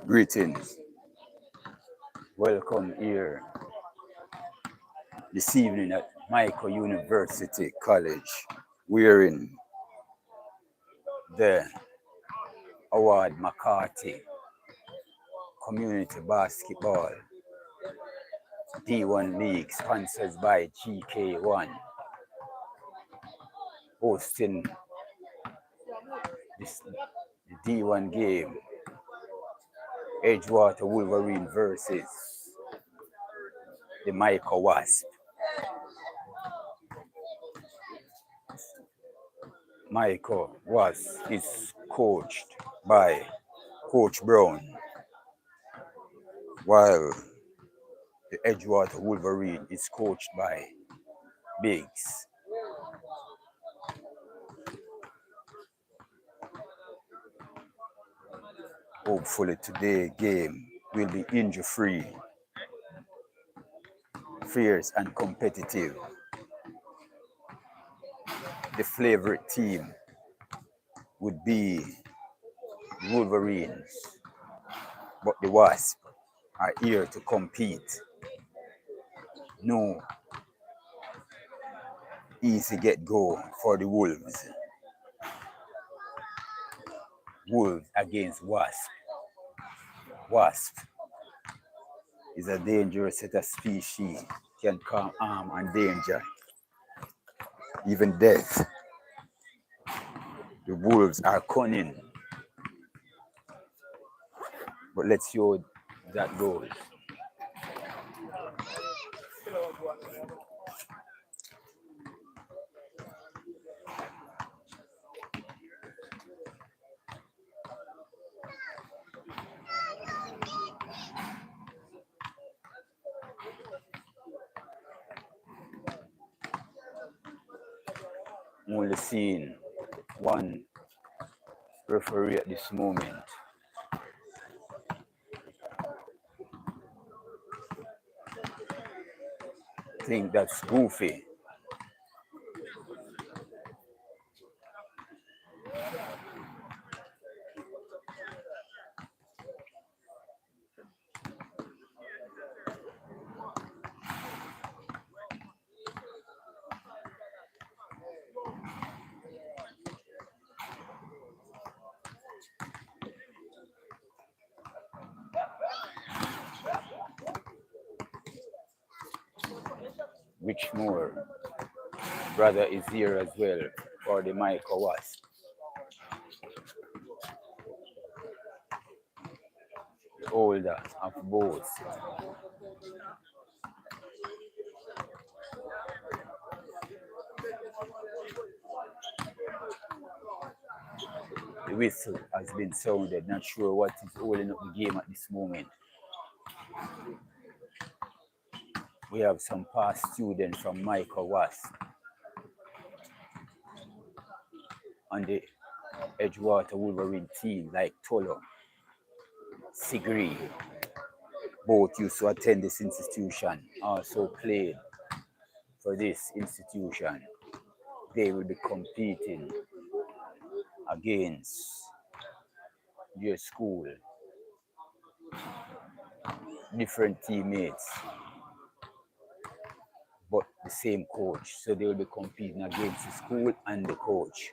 Greetings. Welcome here this evening at Mico University College. We're in the Award McCarthy Community Basketball D1 League, sponsored by GK1, hosting this the D1 game. Edgewater Wolverine versus the Mico Wasp. Mico Wasp is coached by Coach Brown, while the Edgewater Wolverine is coached by Biggs. Hopefully today game will be injury free, fierce and competitive. The favorite team would be Wolverines, but the Wasp are here to compete. No easy get go for the Wolves. Wolves against Wasp. Wasp is a dangerous set of species, can cause harm and danger, even death. The Wolves are cunning, but let's see how that goes. Only seeing one referee at this moment. Think that's goofy. Which more brother is here as well for the Mico Wasp. The older of both. The whistle has been sounded. Not sure what is holding up the game at this moment. We have some past students from Mico Wasp on the Edgewater Wolverine team, like Tolo, Sigri. Both used to attend this institution, also played for this institution. They will be competing against their school, different teammates, but the same coach. So they will be competing against the school and the coach.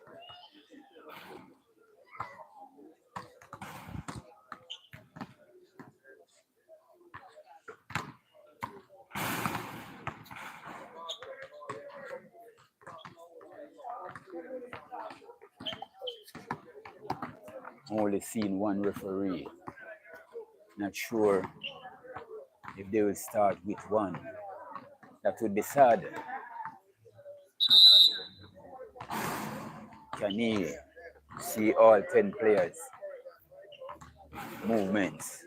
Only seen one referee. Not sure if they will start with one. That would be sad. Can he see all 10 players' movements?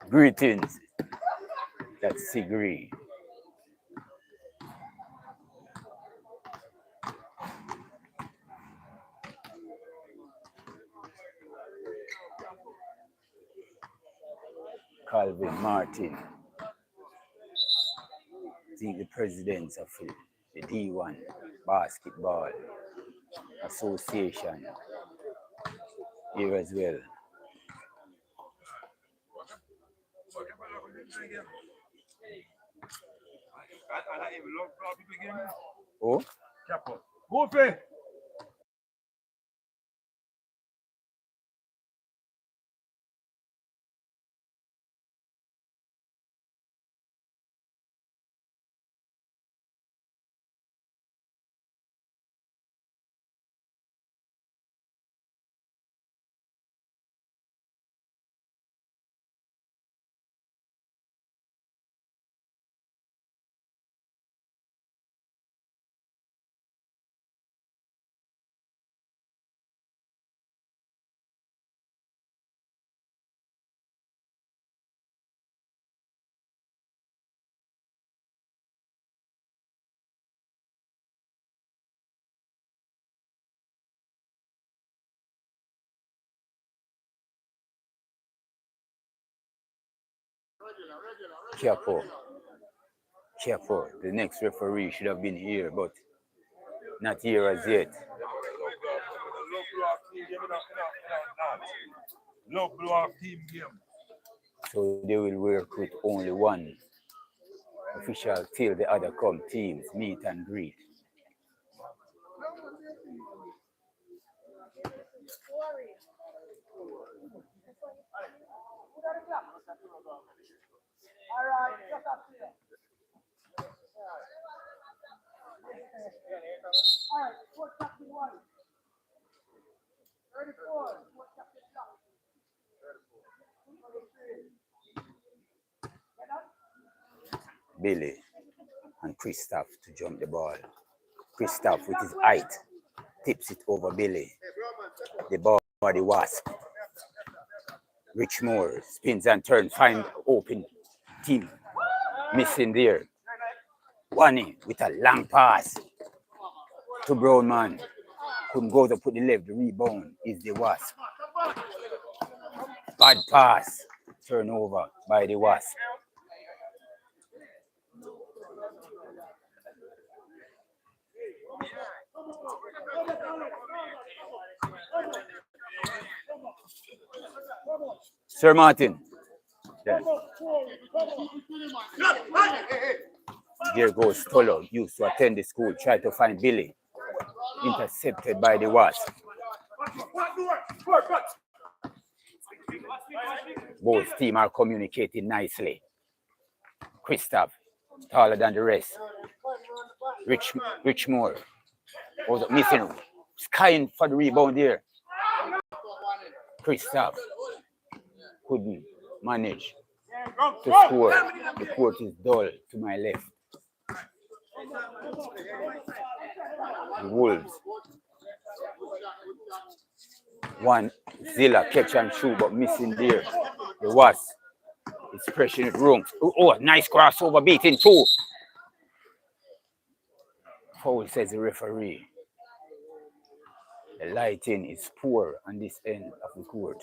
Greetings. That's Sigri. Calvin Martin. think the presidents of the D1 Basketball Association here as well. Oh? Chapo, the next referee should have been here, but not here as yet. No blow off team game. So they will work with only one official till the other come teams meet and greet. Billy and Christoph to jump the ball. Christoph with his height tips it over Billy. The ball for the Wasp. Rich Moore spins and turns, find open team. Missing there. Wani with a long pass to Brownman. Couldn't go to put the left. The rebound is the Wasp. Bad pass. Turnover by the Wasp. Sir Martin. Yeah. There goes Tolo, used to attend the school, tried to find Billy. Intercepted by the Wasp. Both teams are communicating nicely. Christoph, taller than the rest. Rich Moore was missing. Skying for the rebound there. Christoph couldn't manage to score. The court is dull to my left. The Wolves. One Zilla catch and shoot, but missing there. The Wasp is pressuring it wrong. Oh, nice crossover, beating two. Foul, says the referee. The lighting is poor on this end of the court.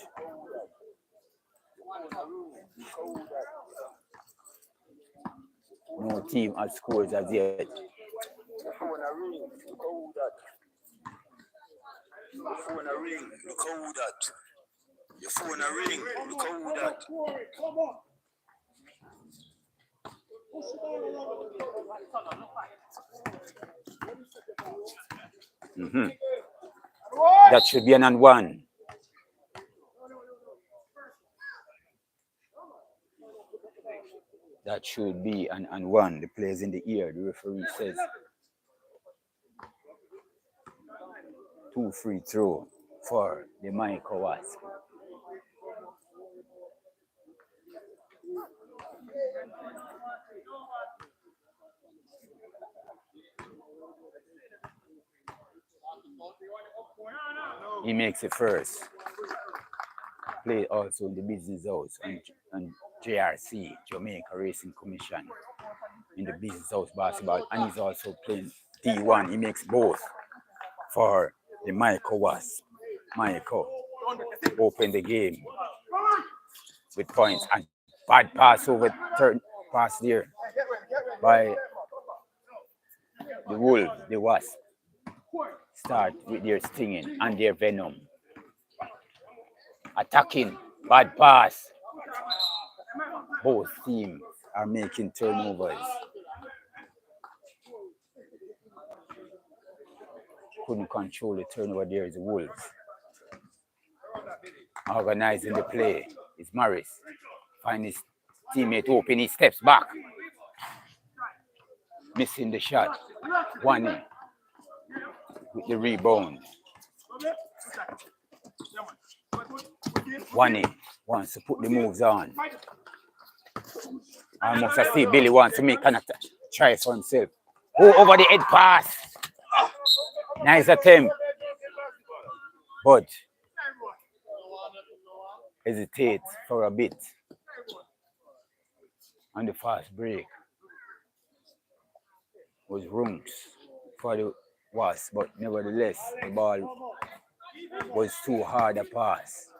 No team has scored as yet. Your phone a ring. Look how that. Your phone a ring. Look how that. Your phone a ring. Look how that. Mm-hmm. That should be an and one. That should be an and one. The players in the ear. The referee says 2 free throw for the Mico Wasp. He makes it first. Played also in the business house and JRC, Jamaica Racing Commission, in the business house basketball, and he's also playing D1. He makes both for the Mico Wasp. Mico open the game with points and bad pass over third pass there by The wolves, the wasp, start with their stinging and their venom. Attacking, bad pass. Both teams are making turnovers. Couldn't control the turnover there is the Wolves. Organizing the play is Morris. Find his teammate open, he steps back. Missing the shot. One in with the rebound. One in wants to put the moves on. Almost I see Billy wants to make an try for himself. Oh, over the head pass. Nice attempt. But hesitate for a bit on the fast break. Was room for the Wasp, but nevertheless the ball was too hard a pass.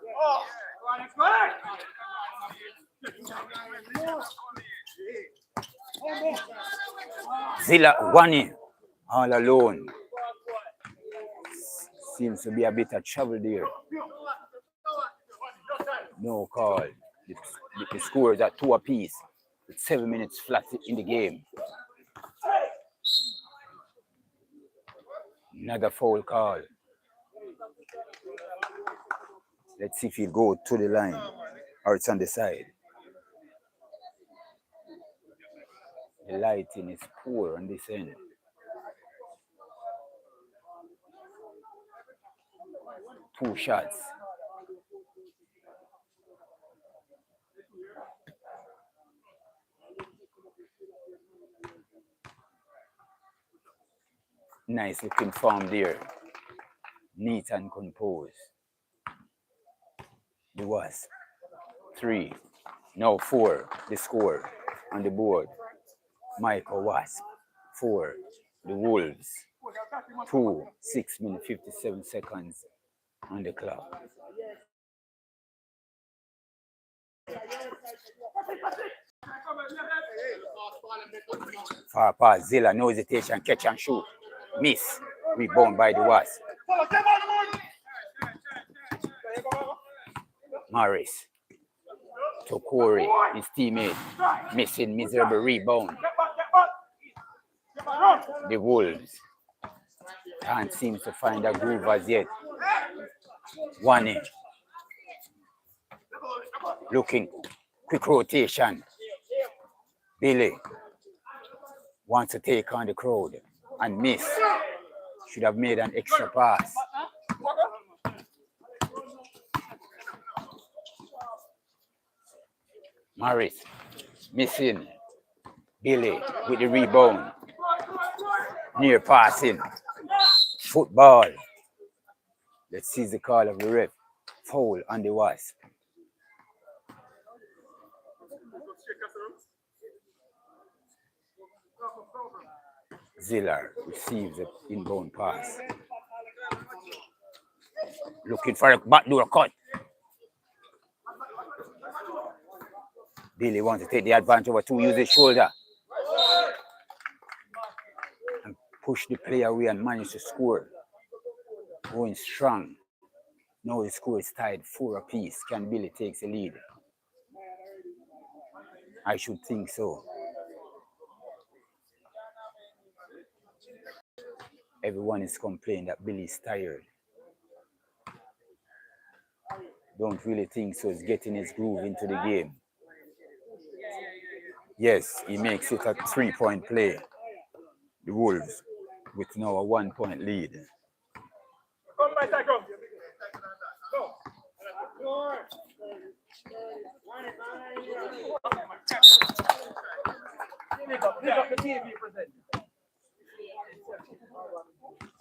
Zilla Wani all alone. Seems to be a bit of trouble there. No call. The score is at 2 apiece with 7 minutes flat in the game. Another foul call. Let's see if he'll go to the line or it's on the side. The lighting is poor on this end. Two shots. Nice looking form there. Neat and composed. The Wasp. 3. No, 4. The score on the board. Mico Wasp. 4. The Wolves. 2. 6 minutes 57 seconds on the clock. Far pass, Zilla, no hesitation, catch and shoot. Miss. Rebound by the Wasp. Morris to Corey, his teammate, missing miserable rebound. The Wolves can't seem to find a groove as yet. One in. Looking, quick rotation. Billy wants to take on the crowd and miss. Should have made an extra pass. Morris missing. Billy with the rebound. Near passing. Football. Let's see the call of the ref. Foul on the Wasp. Ziller receives an inbound pass. Looking for a backdoor cut. Billy wants to take the advantage over to use his shoulder and push the player away and manage to score. Going strong. Now the score is tied 4 apiece. Can Billy take the lead? I should think so. Everyone is complaining that Billy is tired. Don't really think so. He's getting his groove into the game. Yes, he makes it a 3-point play. The Wolves with now a 1-point lead.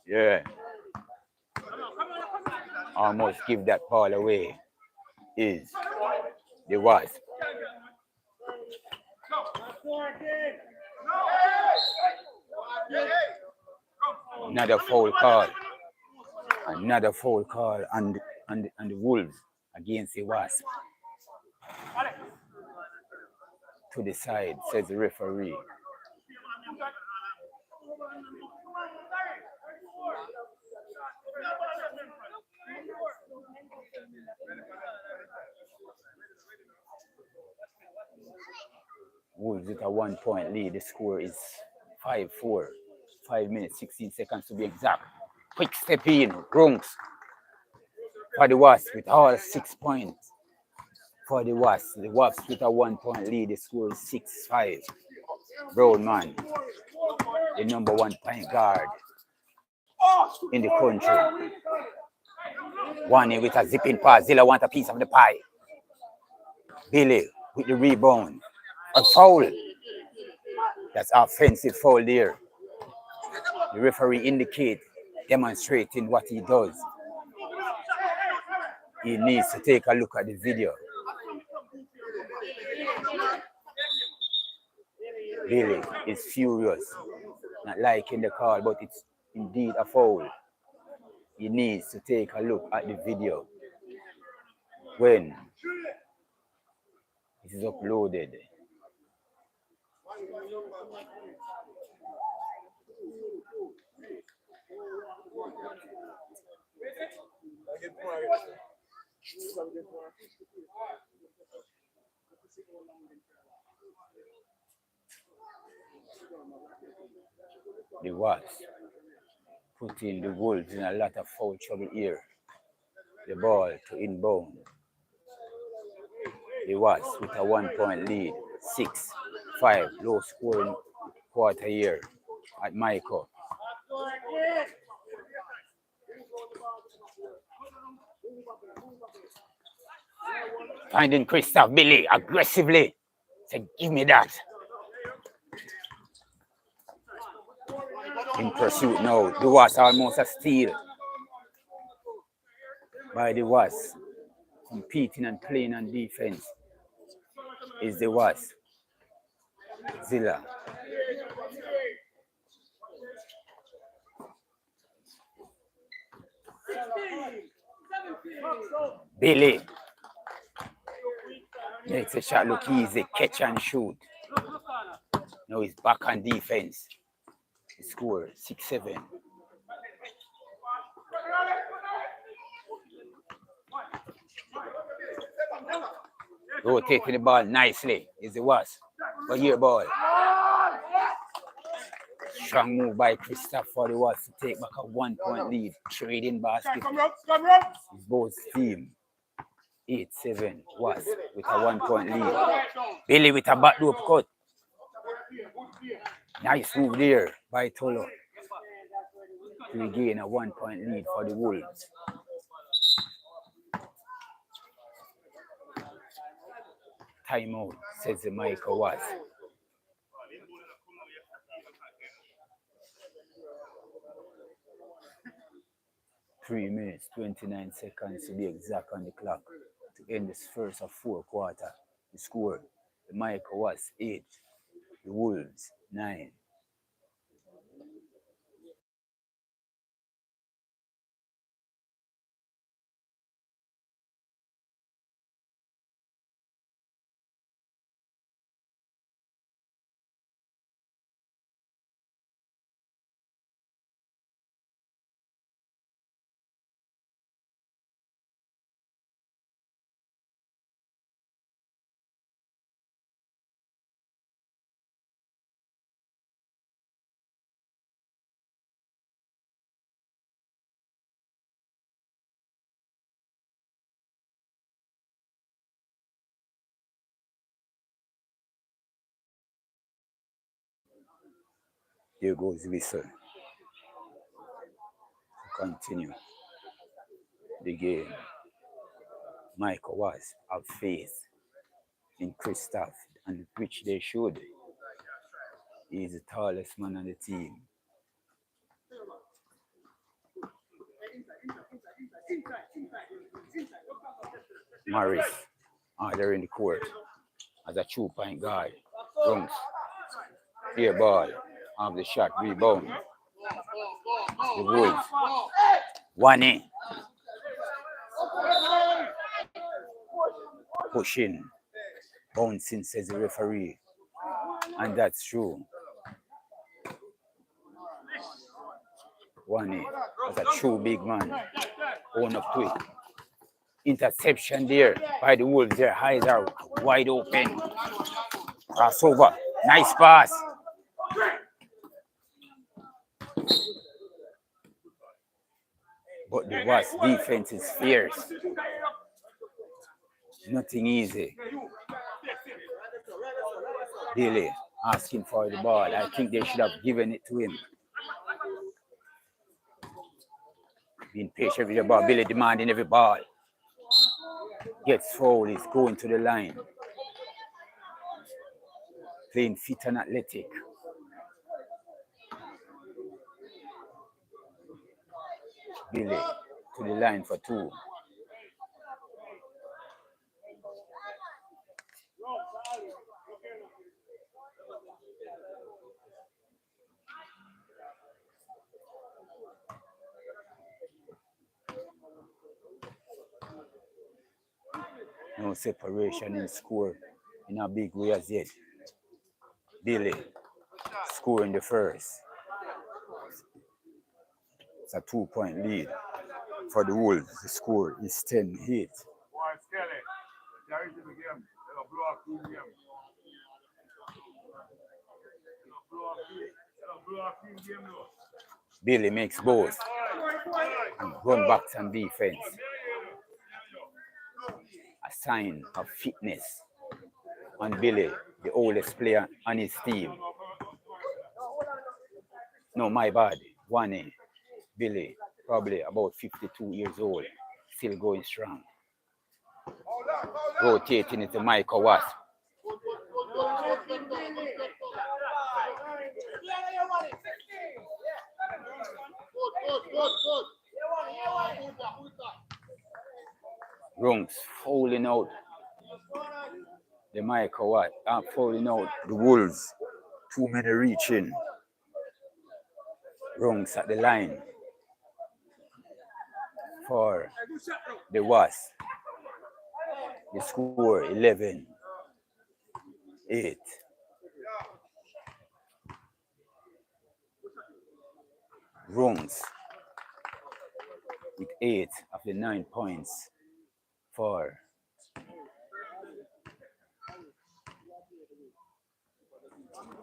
Yeah. Almost give that ball away is the Wasp. Another foul call. Another foul call on the Wolves against the Wasp. To the side, says the referee. Wolves with a 1 point lead. The score is 5-4. 5 minutes, 16 seconds to be exact. Quick step in. Grunks for the Wasps with all 6 points. For the Wasps with a 1 point lead. The score is 6-5. Brownman, the #1 point guard in the country. One in with a zipping pass. Zilla want a piece of the pie. Billy with the rebound. A foul. That's offensive foul there. The referee demonstrating what he does. He needs to take a look at the video. Billy is furious, not liking the call, but it's indeed a foul. He needs to take a look at the video when it is uploaded. The Wasps putting the Wolves in a lot of foul trouble here. The ball to inbound. The Wasps with a 1 point lead. 6-5. Low scoring quarter here at Mico. Finding Christoph Billy aggressively. Say, give me that. In pursuit now. The Wasps almost a steal by the Wasps. Competing and playing on defense is the Wasps. Zilla. Billy makes a shot look easy, catch and shoot. Now he's back on defense. He scored 6-7. Rotating the ball nicely is the Wasps. But here ball. Strong move by Christoph for the Wasps to take back a 1 point lead. Trading basket. It's both team. 8-7 Wasps with a 1 point lead. Billy with a back door cut. Nice move there by Tolo to regain a 1 point lead for the Wolves. Timeout, says the Mico Wasps. Three minutes, 29 seconds to be exact on the clock to end this first of 4 quarter. The score, the Mico Wasps 8, the Wolves 9. Here goes whistle. Continue the game. Mico Wasps have faith in Christoph, and which they should. He is the tallest man on the team. Morris, they're in the court as a 2 point guard. Runks. Clear ball. Have the shot, rebound. The Wolves. 1 in. Pushing. Bouncing, says the referee. And that's true. 1A. That's a true big man. Own up to it. Interception there by the Wolves. Their eyes are wide open. Crossover. Nice pass. But the Wasp defense is fierce. Nothing easy. Billy asking for the ball. I think they should have given it to him. Being patient with the ball. Billy demanding every ball. Gets fouled. He's going to the line. Playing fit and athletic. Billy to the line for 2. No separation in score in a big way as yet. Billy scoring the first. It's a 2-point lead for the Wolves. The score is 10-8. Billy makes both and run backs on defense. A sign of fitness on Billy, the oldest player on his team. No, my bad. 1A. Billy, probably about 52 years old, still going strong. Rotating into Mico Wasp. Rungs fouling out the Mico Wasp. Fouling out the Wolves. Too many reaching. Rungs at the line for the Wasp. The score 11-8. Rungs with 8 of the 9 points for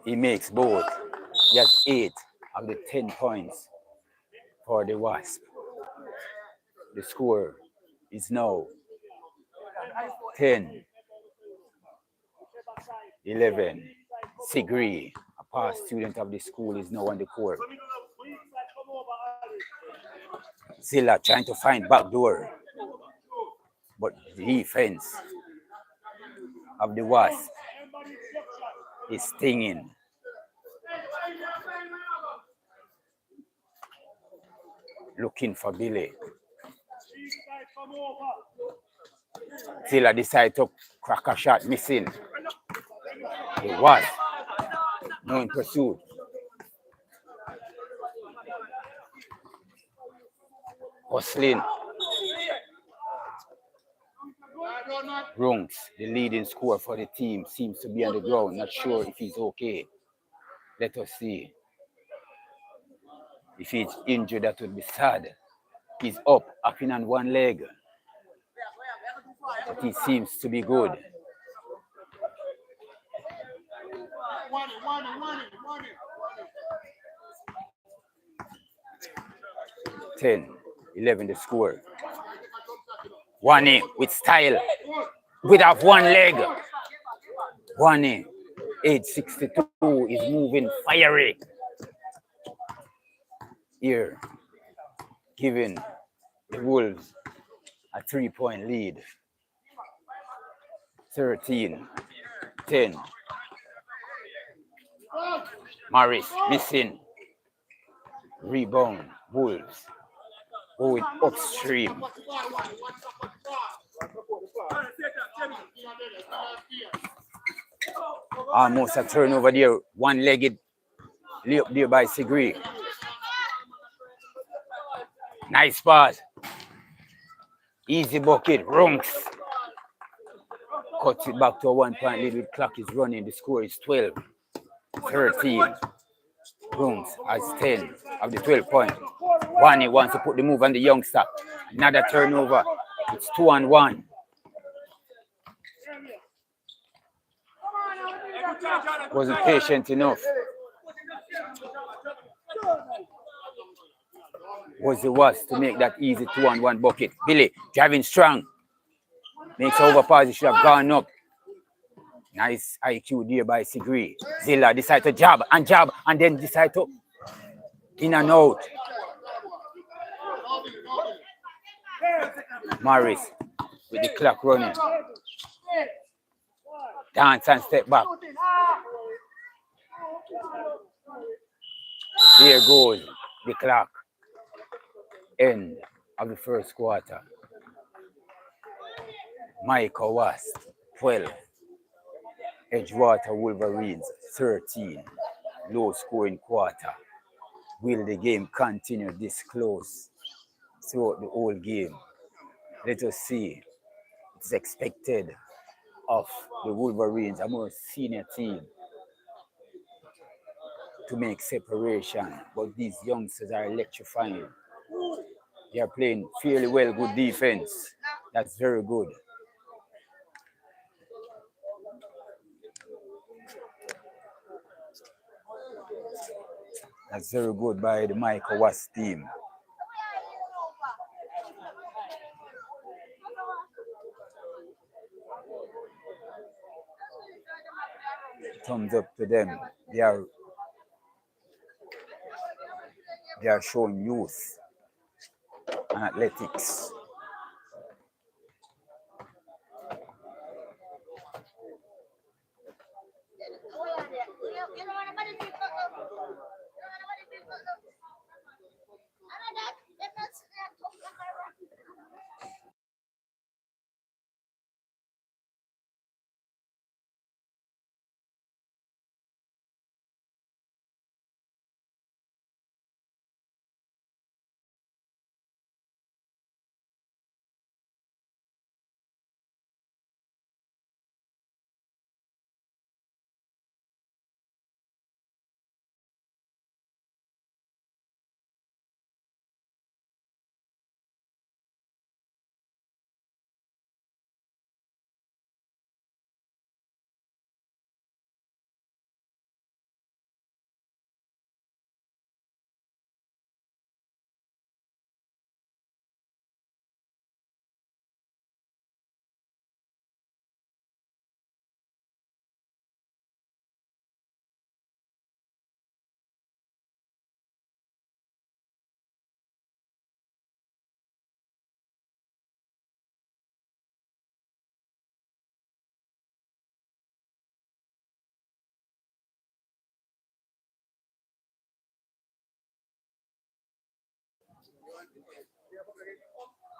he makes both. He has 8 of the 10 points for the Wasp. The score is now 10-11. Sigri, a past student of the school, is now on the court. Zilla trying to find backdoor, but the defense of the Wasp is stinging. Looking for Billy. Zilla decides to crack a shot, missing. The Wasp now in pursuit. Hustling. Rungs, the leading scorer for the team, seems to be on the ground. Not sure if he's okay. Let us see. If he's injured, that would be sad. He's upping on one leg. But he seems to be good. 10-11 the score. 1A with style. Without one leg. 1A, age 62, is moving fiery. Here, giving the Wolves a 3-point lead. 13-10. Morris missing. Rebound. Wolves going upstream. Almost a turnover there. One-legged layup there by Sigri. Nice pass. Easy bucket. Runks. Cuts it back to a 1-point lead. The clock is running. The score is 12-13. Brooms has 10 of the 12 points. Wani wants to put the move on the youngster. Another turnover. It's 2-1. Wasn't patient enough. Was the worst to make that easy 2-1 bucket. Billy driving strong. Makes over pass. He should have gone up. Nice IQ there by Sigri. Zilla decide to jab and then decide to in and out. Morris with the clock running. Dance and step back. There goes the clock. End of the first quarter. Mico West 12. Edgewater Wolverines 13. Low scoring quarter. Will the game continue this close throughout the whole game? Let us see. It's expected of the Wolverines, a more senior team, to make separation. But these youngsters are electrifying. They are playing fairly well, good defense. That's very good. That's very good by the Mico West team. Thumbs up to them. They are showing youth and athletics.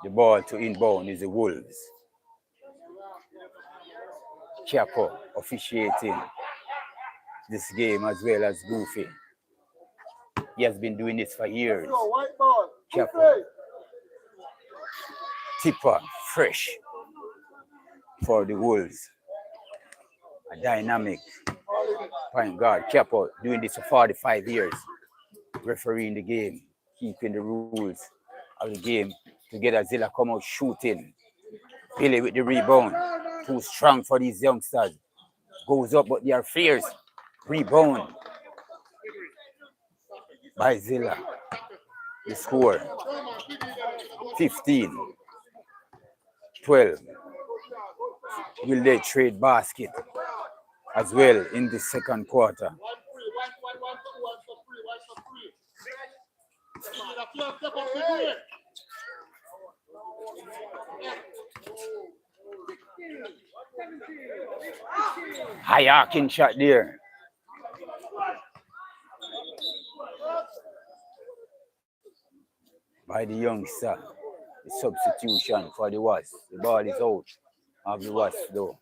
The ball to inbound is the Wolves. Chapo officiating this game as well as Goofy. He has been doing this for years. Chapo. Tipper, fresh for the Wolves. A dynamic point guard. Chapo doing this for 45 years. Refereeing the game, keeping the rules of the game together. Zilla come out shooting. Billy with the rebound. Too strong for these youngsters. Goes up, but they are fierce. Rebound by Zilla. The score 15-12. Will they trade basket as well in the second quarter? High arcing shot there. By the youngster. The substitution for the Wasp. The ball is out of the Wasp though.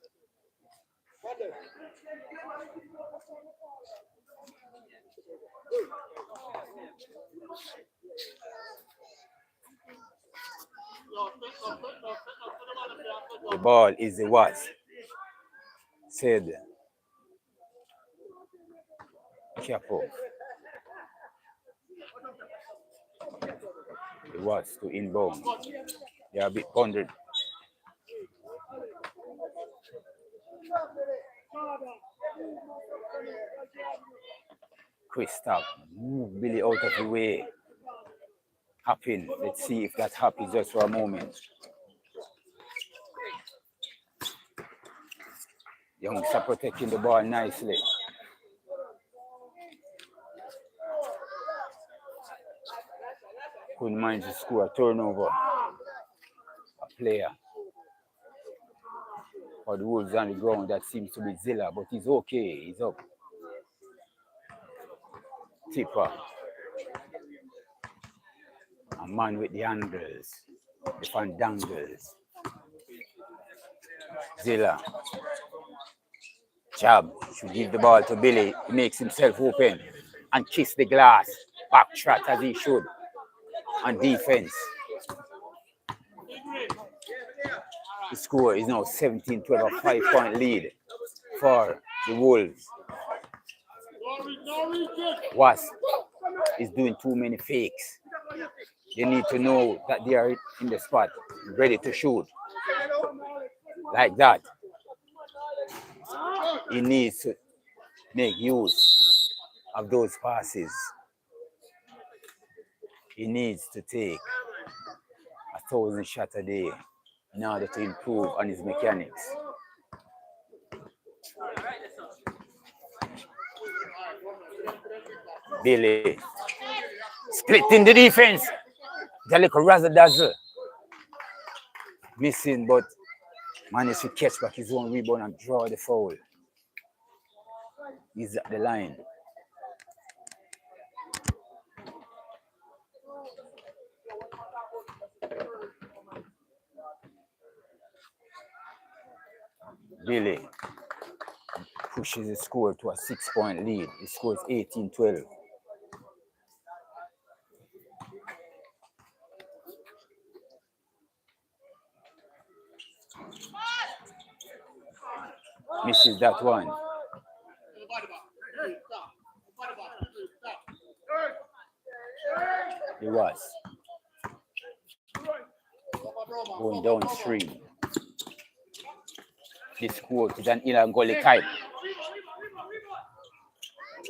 The ball is the Wasp. Said Chapo. It was to inbound. They are a bit bundled. Christoph, move Billy out of the way. Happen. Let's see if that happens just for a moment. Youngster protecting the ball nicely. Couldn't manage to score a turnover. A player. For the Wolves on the ground, that seems to be Zilla, but he's okay. He's up. Tipper. A man with the angles. The fandangles. Zilla. Jab. Should give the ball to Billy. He makes himself open. And kiss the glass. Back shot as he should. On defense. The score is now 17-12, a 5-point lead for the Wolves. Wasp is doing too many fakes. They need to know that they are in the spot, ready to shoot. Like that. He needs to make use of those passes. He needs to take 1,000 shots a day in order to improve on his mechanics. Billy splitting the defense. The little razzle dazzle. Missing, but managed to catch back his own rebound and draw the foul. He's at the line. Billy pushes the score to a 6-point lead. He scores 18-12. Misses that one. He was going downstream. This quote is an Ilangoli type.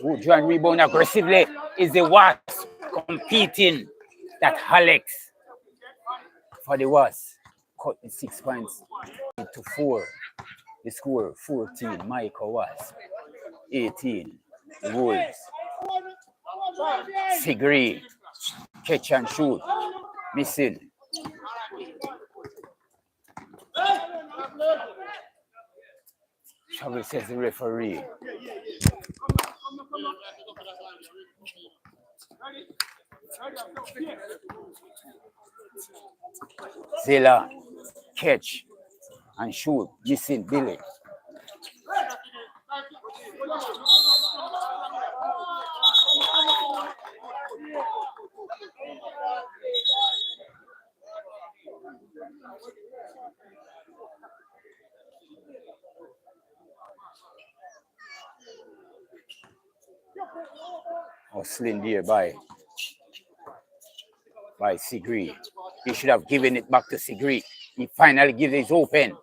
Who try and rebound aggressively is the Wasp competing. That Alex for the Wasp cut the 6 points to 4. The score 14. Mico Wasp 18. The Wolves. Sigri catch and shoot. Missing. Travel says the referee. Zilla catch and shoot. Missing Billy. Hustling there by Sigri. He should have given it back to Sigri. He finally gives it open.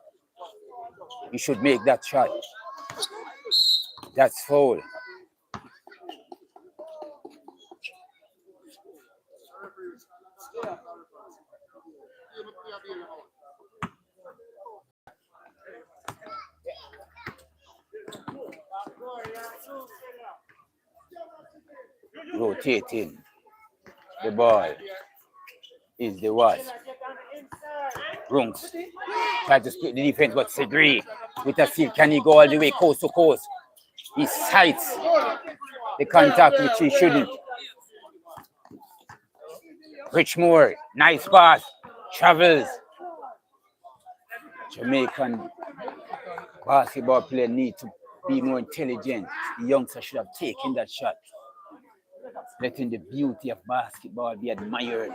He should make that shot. That's foul. Rotating the ball is the Wasp. Runks try to split the defense, but Sigri with a steal. Can he go all the way coast to coast? He sights the contact, which he shouldn't. Richmore, nice pass, travels. Jamaican basketball player need to be more intelligent. The youngster should have taken that shot, letting the beauty of basketball be admired.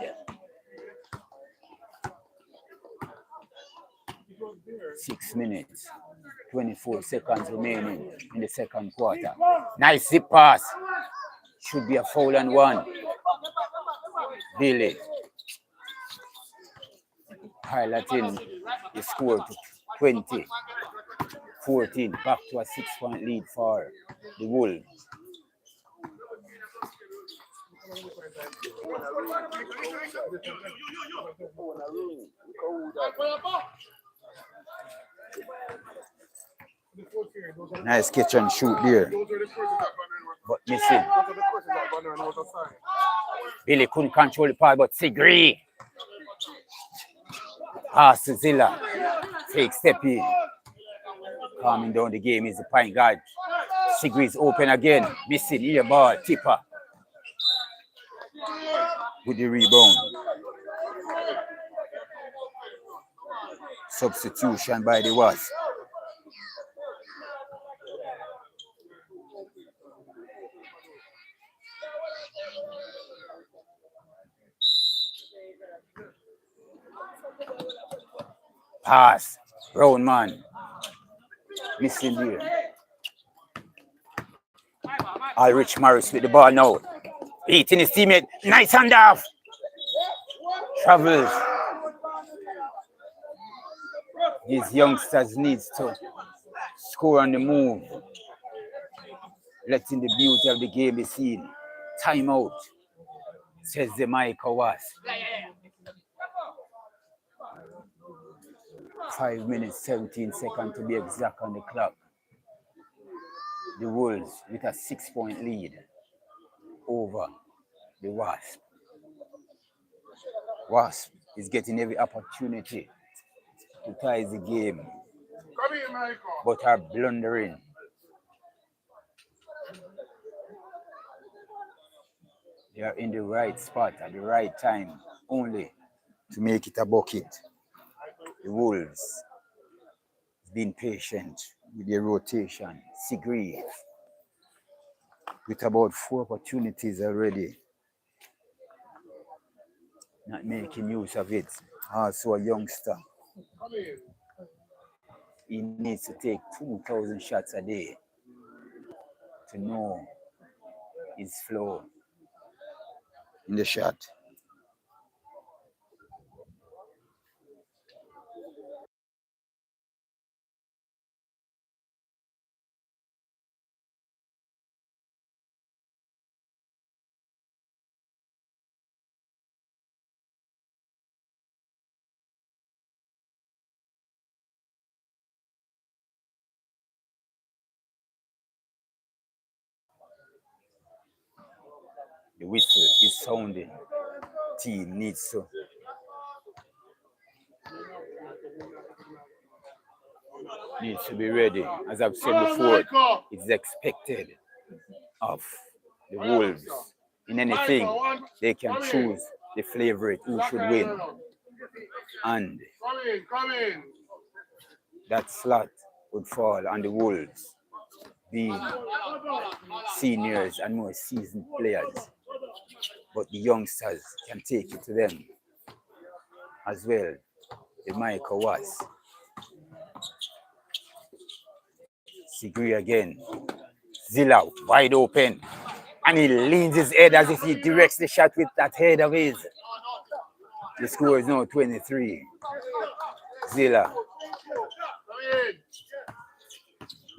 6 minutes, 24 seconds remaining in the second quarter. Nice zip pass. Should be a foul and one. Billy piloting the score to 20-14, back to a 6-point lead for the Wolves. Nice catch and shoot there, but missing. Billy couldn't control the ball, but Sigri pass to Zilla. Fake step in. Calming down the game is the point guard. Sigri is open again. Missing here ball. Tipper with the rebound. Substitution by the Wasps. Pass. Round man. Missing there. Ulrich Morris with the ball now. Beating his teammate. Nice handoff. Travels. These youngsters need to score on the move. Letting the beauty of the game be seen. Timeout, says the Mico Wasps. 5 minutes, 17 seconds to be exact on the clock. The Wolves with a 6-point lead over the Wasp. Wasp is getting every opportunity to tie the game, but are blundering. They are in the right spot at the right time only to make it a bucket. The Wolves being patient with their rotation. Sigri with about 4 opportunities already, not making use of it. Also a youngster. He needs to take 2,000 shots a day to know his flow in the shot. The whistle is sounding. Team needs to be ready. As I've said before, it's expected of the Wolves. In anything, they can choose the favorite who should win. And that slot would fall on the Wolves, being seniors and more seasoned players. But the youngsters can take it to them as well. The Mico Wasps. Sigri again. Zilla wide open. And he leans his head as if he directs the shot with that head of his. The score is now 23. Zilla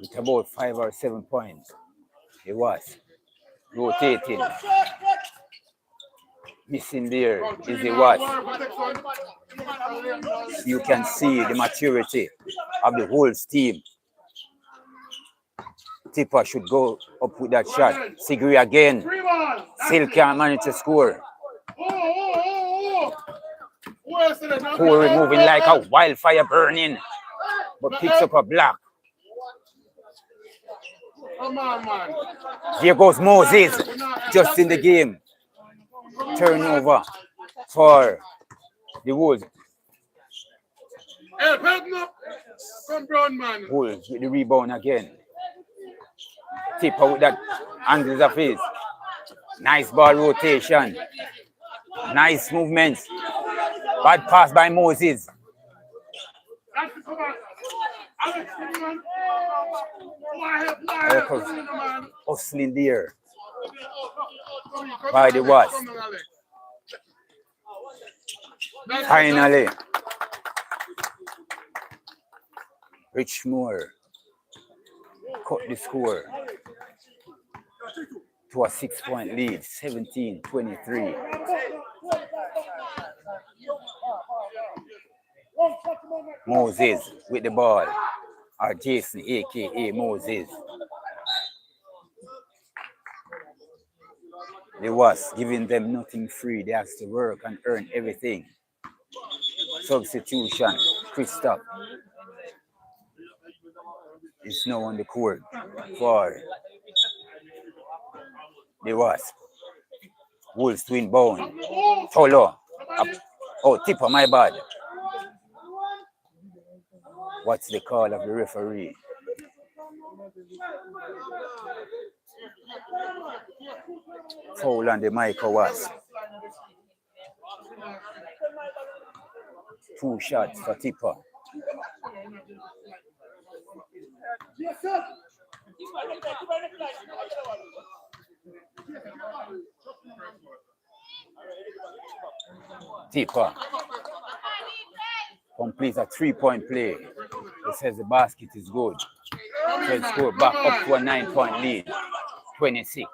with about 5 or 7 points. It was rotating. Missing there is the Wasp. You can see the maturity of the whole team. Tipper should go up with that shot. Sigri again. Still can't manage to score. Corey moving like a wildfire burning, but picks up a block. Here goes Moses, just in the game. Turnover for the Wolves. Wolves with the rebound again. Tipper with that angles of his. Nice ball rotation. Nice movements. Bad pass by Moses. Hustling there by the Wasp. Finally, Richmore cut the score to a 6-point lead, 17-23. Moses with the ball, or Jason, aka Moses. They was giving them nothing free. They have to work and earn everything. Substitution, Christoph is now on the court for the Wasp. Wolves to inbound. Tolo. Oh, tipper, my bad. What's the call of the referee? Foul on the Mico Wasp. 2 shots for tipper. Tipper completes a 3-point play. It says the basket is good. So it score back up to a 9-point lead. 26.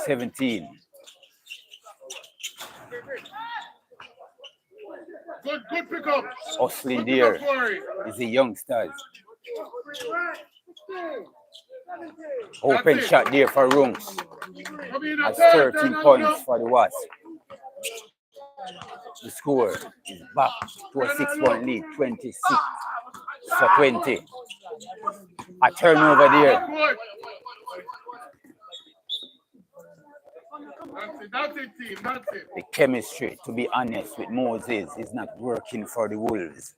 17. Good pickup. Hustling there is the youngsters. Open shot there for Rungs. That's 13 points for the Wasp. The score is back to a 6-point lead, 26-20. A turnover there. That's it, team. That's it. The chemistry, to be honest, with Moses is not working for the Wolves.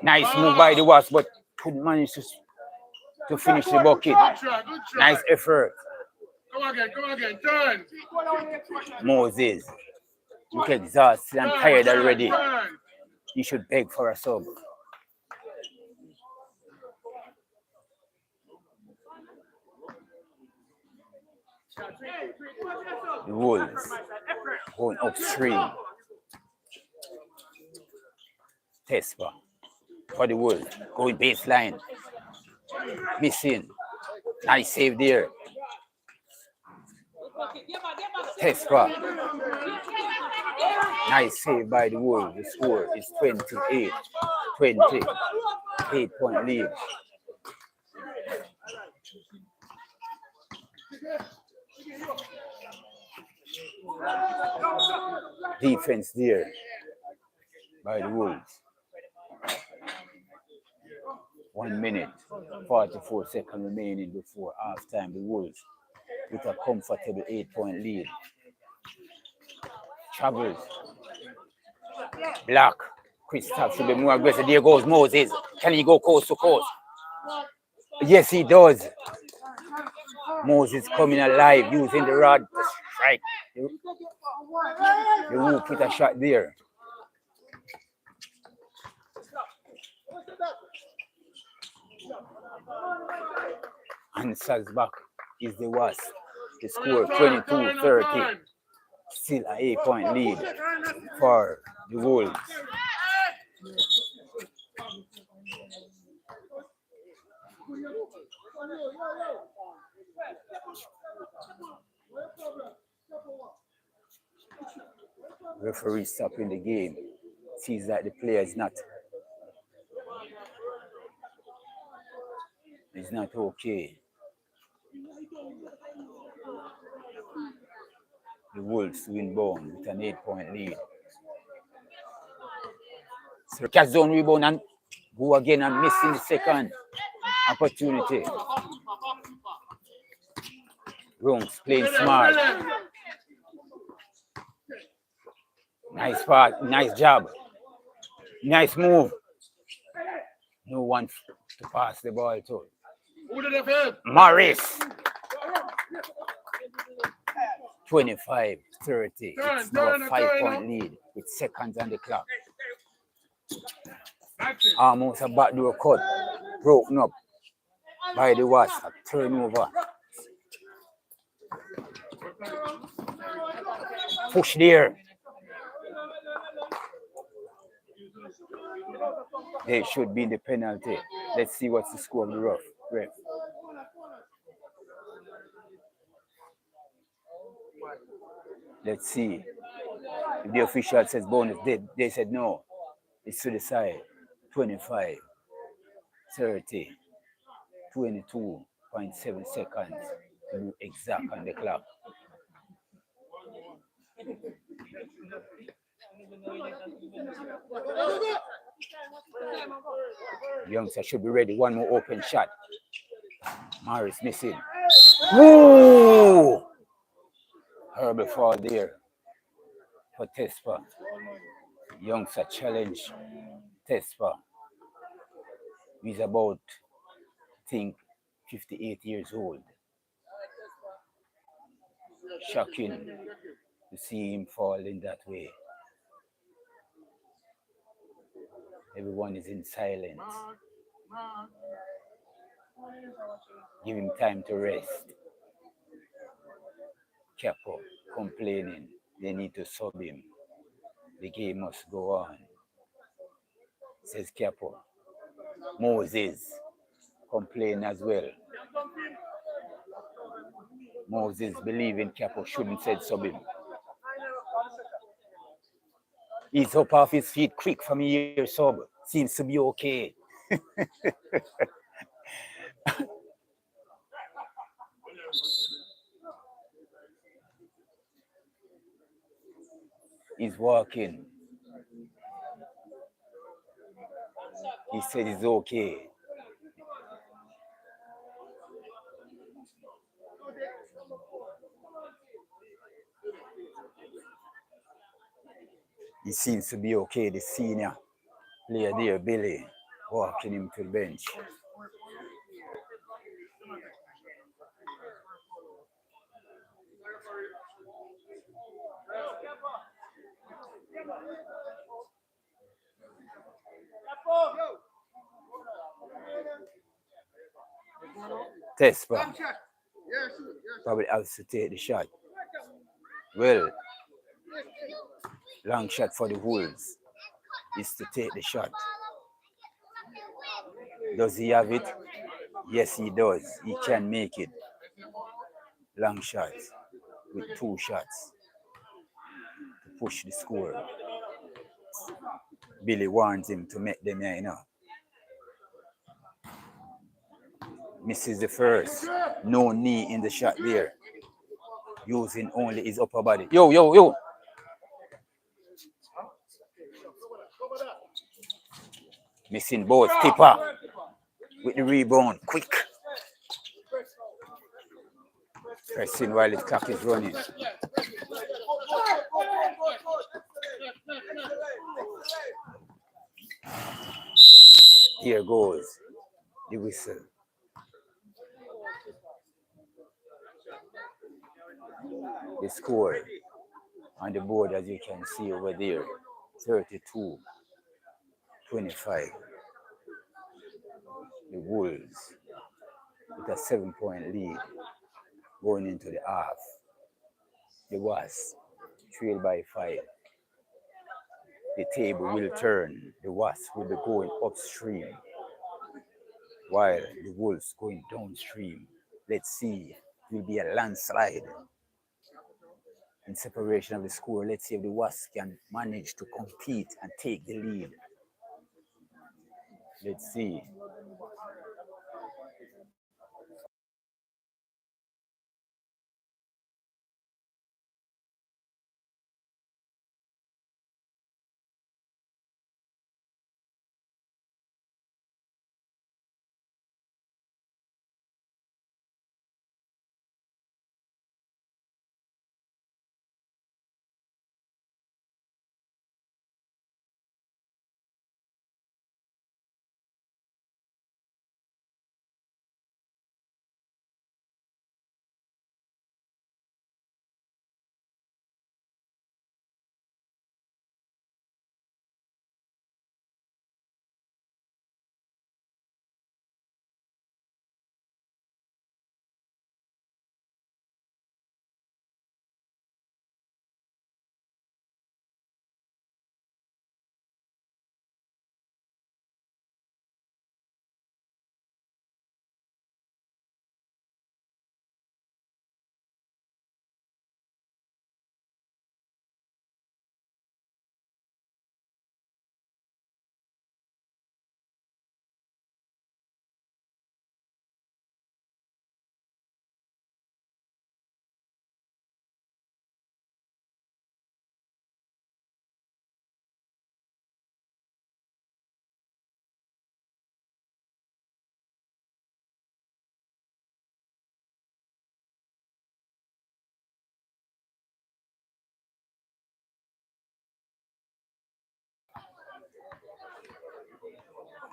Nice move by the Wasp, but couldn't manage to finish the bucket. Good try. Nice effort. Come again. Turn. Moses, look exhausted and tired already. You should beg for a sub. The Wolves going upstream. Tespa for the Wolves, going baseline. Missing. Nice save there. Tespa. Nice save by the Wolves. The score is 28-20. 8-point lead. Defense there by the Wolves. 1 minute, 44 seconds remaining before halftime. The Wolves with a comfortable 8-point lead. Travels. Black. Christoph should be more aggressive. There goes Moses. Can he go coast to coast? Yes, he does. Moses coming alive using the rod to strike. The Wolves put a shot there. And Salzbach is the Wasp. The score 22-30. Still an 8-point lead for the Wolves. Referee stopping the game. Sees that the player is not okay. The Wolves win bone with an 8-point lead. So catch zone rebound and go again and missing the second opportunity. Rungs playing smart. Nice pass, nice job. Nice move. No one to pass the ball to. Morris. 25-30. It's now a 5-point lead with seconds on the clock. Almost a backdoor cut. Broken up. by the Wasp. Turnover. Push there. They should be in the penalty. Let's see what's the score of the ref. Let's see. If the official says bonus, they said no. It's to the side. 25, 30, 22.7 seconds to be exact on the clock. Youngster should be ready. One more open shot. Morris missing. Woo! Horrible fall there for Tespa. Youngster challenge Tespa. He's about, I think, 58 years old. Shocking to see him fall in that way. Everyone is in silence. Give him time to rest. Capo complaining. They need to sub him. The game must go on. Says Capo. Moses complain as well. Moses believing Capo shouldn't said sub him. He's up off his feet quick from here sub. Seems to be okay. He's walking. He said he's okay. He seems to be okay, the senior player there, Billy, walking him to the bench. Tespa probably has to take the shot. Well, long shot for the Wolves is to take the shot. Does he have it? Yes, he does. He can make it. Long shot with 2 shots to push the score. Billy wants him to make them here, you know. Misses the first. No knee in the shot there. Using only his upper body. Yo. Missing both. Tipper with the rebound. Quick. Pressing while his clock is running. Here goes the whistle. The score on the board, as you can see over there, 32-25. The Wolves with a 7-point lead going into the half. The Wasps trailed by 5. The table will turn. The Wasps will be going upstream while the Wolves going downstream. Let's see. It will be a landslide in separation of the score. Let's see if the Wasps can manage to compete and take the lead. Let's see.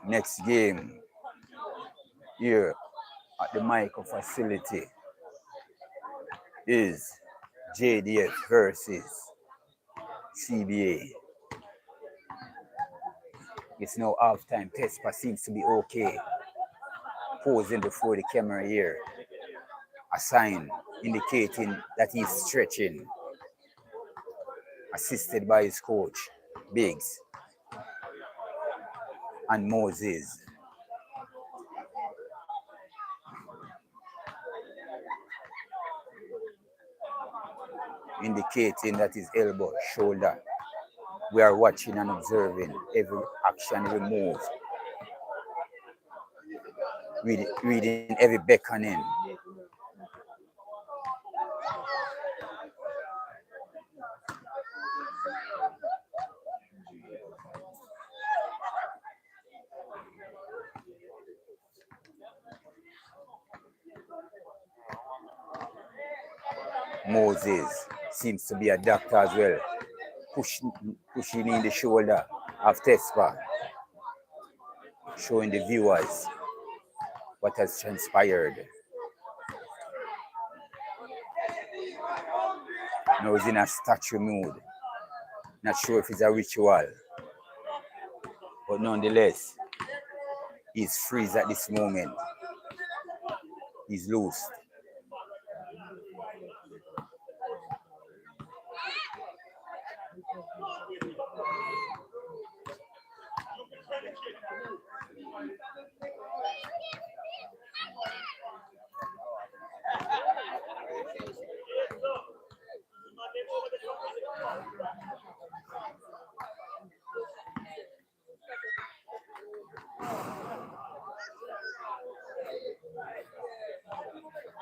Next game here at the Mico facility is JDF versus CBA. It's now halftime. Tespa seems to be okay. Posing before the camera here. A sign indicating that he's stretching. Assisted by his coach, Biggs and Moses. Indicating that his elbow, shoulder. We are watching and observing every action, every move. Reading every beckoning. Moses seems to be a doctor as well, pushing in the shoulder of Tespa, showing the viewers what has transpired. Now he's in a statue mood. Not sure if it's a ritual, but nonetheless, he's freeze at this moment. He's loose.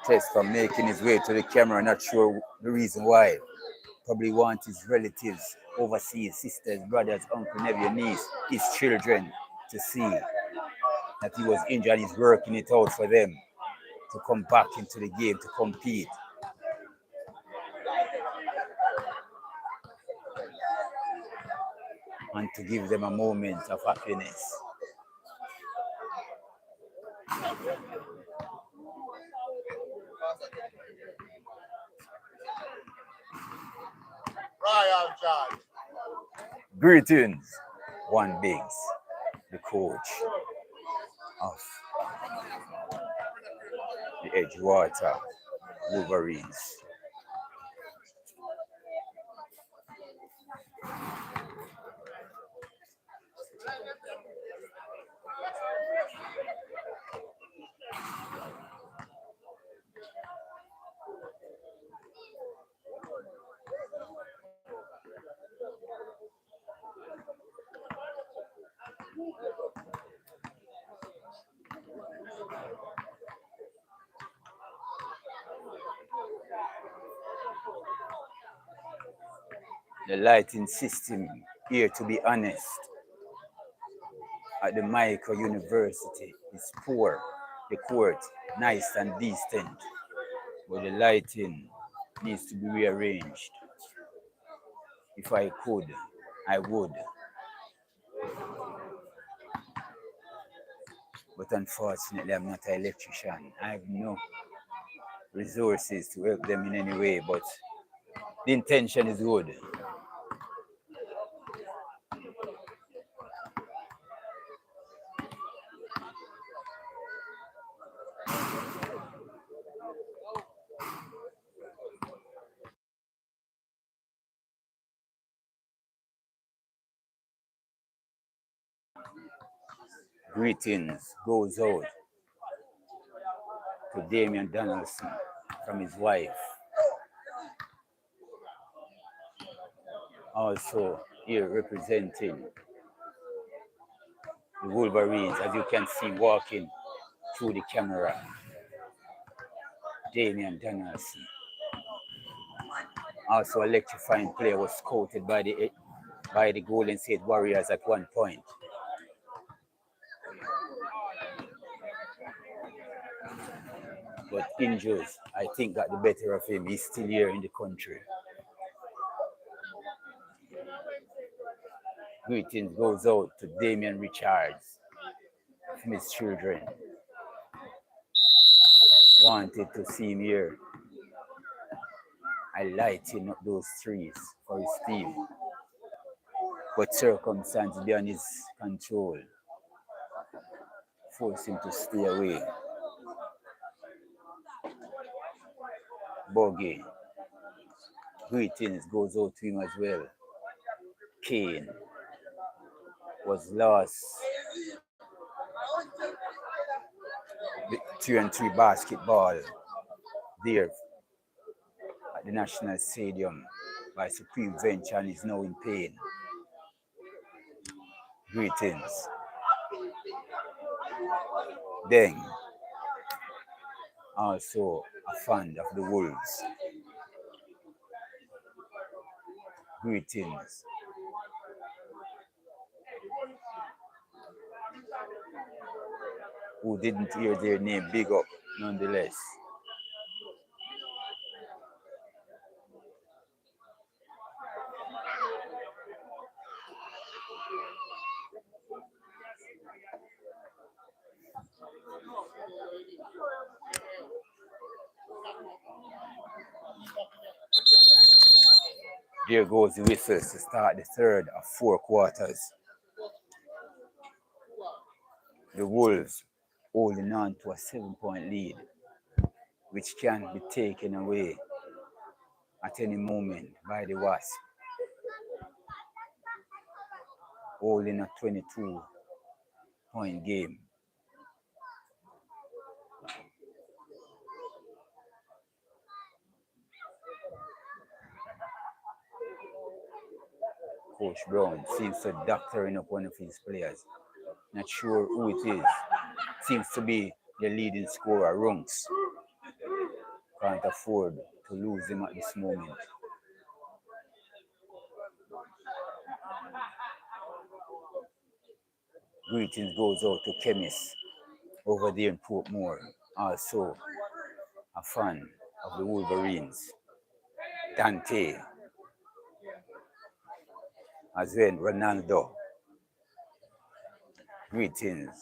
Tespa making his way to the camera, not sure the reason why. Probably want his relatives overseas, sisters, brothers, uncle, nephew, niece, his children to see that he was injured and he's working it out for them to come back into the game to compete. And to give them a moment of happiness. Greetings, One Biggs, the coach of the Edgewater Wolverines. The lighting system here, to be honest, at the Mico University is poor. The court, nice and distant, but the lighting needs to be rearranged. If I could, I would. But unfortunately, I'm not an electrician. I have no resources to help them in any way, but the intention is good. Greetings goes out to Damian Donaldson from his wife. Also here representing the Wolverines, as you can see walking through the camera. Damian Donaldson. Also electrifying player, was scouted by the Golden State Warriors at one point. But injuries, I think, got the better of him. He's still here in the country. Greetings goes out to Damian Richards. Smith's children wanted to see him here, lighting up those trees for his team. But circumstances beyond his control forced him to stay away. Bogey, greetings goes out to him as well. Kane was lost. The 3-on-3 basketball there at the National Stadium by Supreme Venture and is now in pain. Greetings. Then, also a fan of the Wolves. Greetings. Who didn't hear their name big up nonetheless. There goes the whistles to start the third of 4 quarters. The Wolves holding on to a 7-point lead, which can be taken away at any moment by the Wasp, holding a 22-point game. Coach Brown seems to doctoring up one of his players. Not sure who it is. Seems to be the leading scorer, Runks. Can't afford to lose him at this moment. Greetings goes out to Chemist over there in Portmore. Also a fan of the Wolverines. Dante. As well, Ronaldo. Greetings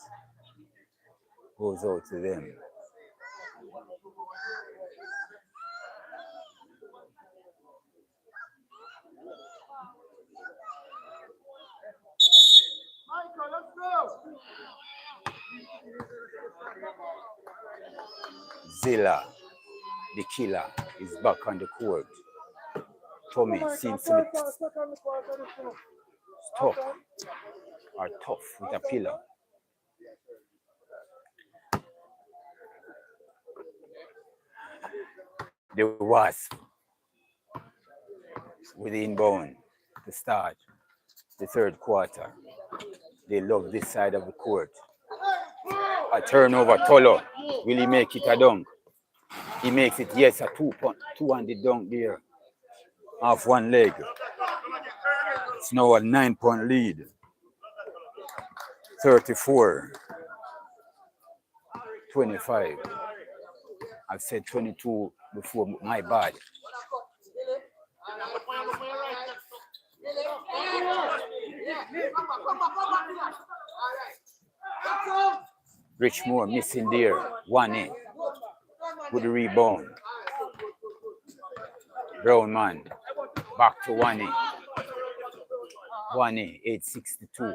goes out to them. Mico, let's go. Zilla, the killer, is back on the court. Tommy seems to be stuck or tough with a pillar. The Wasp with the inbound to start the third quarter. They love this side of the court. A turnover, Tolo. Will he make it a dunk? He makes it, yes, a two-handed dunk there. Off one leg. It's now a 9-point lead. 34-25. I've said 22 before, my bad. Richmore missing there. 1-8 with the rebound. Brown man back to 1-8. 1-8, 862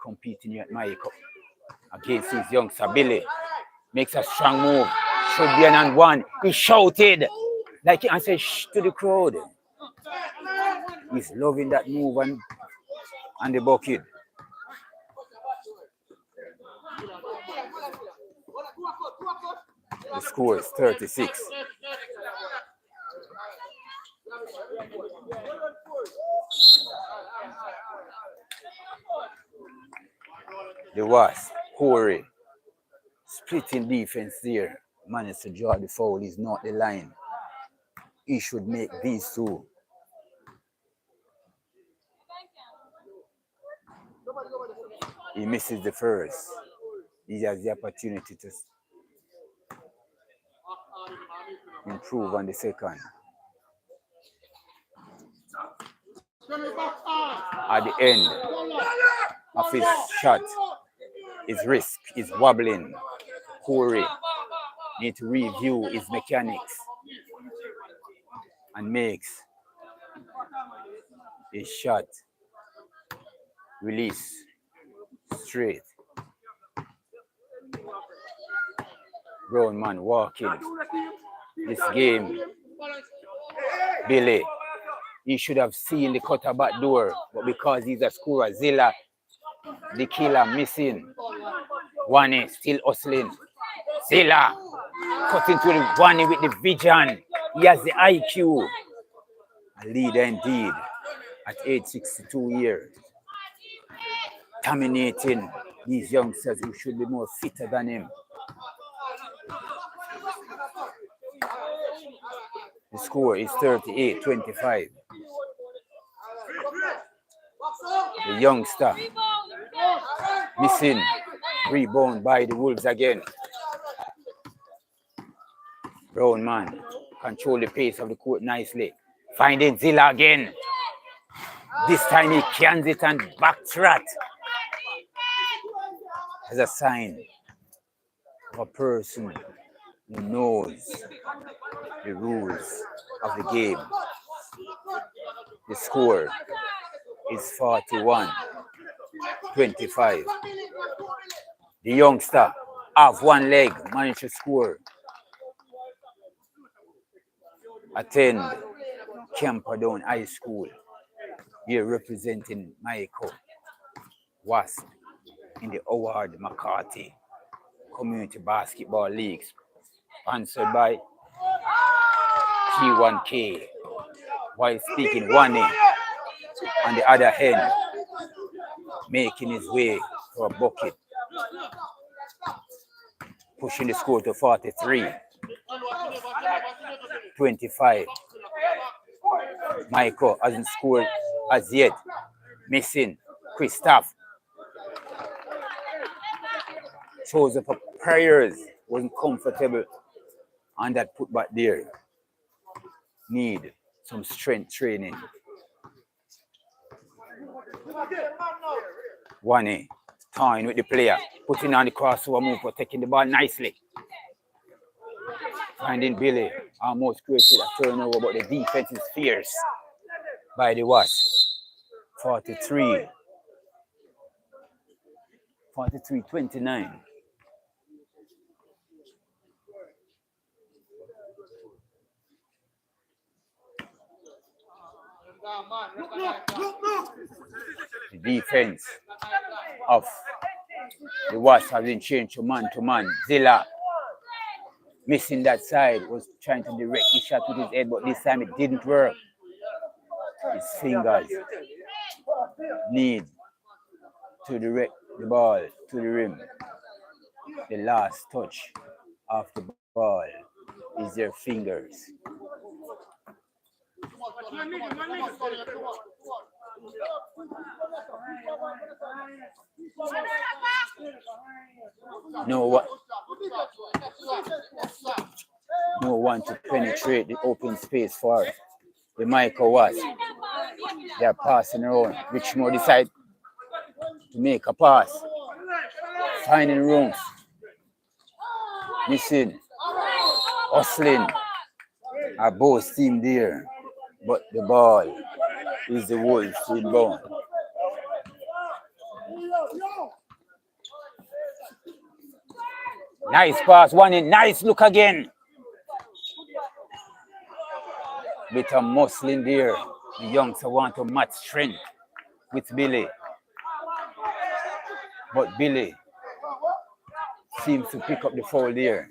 competing at Mico against his youngster Billy. Makes a strong move. Should be an and one. He shouted like he answered to the crowd. He's loving that move and the bucket. The score is 36. The Wasp, Corey, splitting defense there, managed to draw the foul. He's not the line. He should make these two. He misses the first. He has the opportunity to improve on the second. At the end of his shot, His wrist is wobbling. Corey need to review his mechanics and makes a shot. Release straight. Brown man walking. This game, Billy, he should have seen the cutter back door, but because he's a scorer, Zilla, the killer, missing. Wani still hustling. Zilla cutting to the Wani with the vision. He has the IQ. A leader indeed at age 62 years. Dominating these youngsters who should be more fitter than him. The score is 38-25. The youngster missing. Rebound by the Wolves again. Brown man control the pace of the court nicely. Finding Zilla again. This time he cans it and backtrack. As a sign of a person who knows the rules of the game. The score is 41-25. The youngster have one leg, managed to score. Attend Camperdown High School. Here representing Mico Wasp in the Howard McCarthy Community Basketball Leagues, sponsored by T1K. While speaking, Wani on the other hand, making his way to a bucket, pushing the score to 43-25. Mico hasn't scored as yet. Missing Christoph. Shows up prayers, wasn't comfortable on that put back there. Need some strength training. Wani toying with the player, putting on the crossover move, protecting the ball nicely. Finding Billy, almost created a turnover, but the defense is fierce by the Wasp. 43-29. The defense of the Wasp has been changed to man. Zilla missing that side, was trying to direct the shot with his head, but this time it didn't work. His fingers need to direct the ball to the rim. The last touch of the ball is their fingers. No one to penetrate the open space for the Mico Wasp. They are passing around. Richmond decide to make a pass. Finding rooms. Missing. Hustling. Our both team there. But the ball is the Wolves inbound. Nice pass, one in. Nice look again. Bit of muscle in there. The youngster want to match strength with Billy. But Billy seems to pick up the foul there.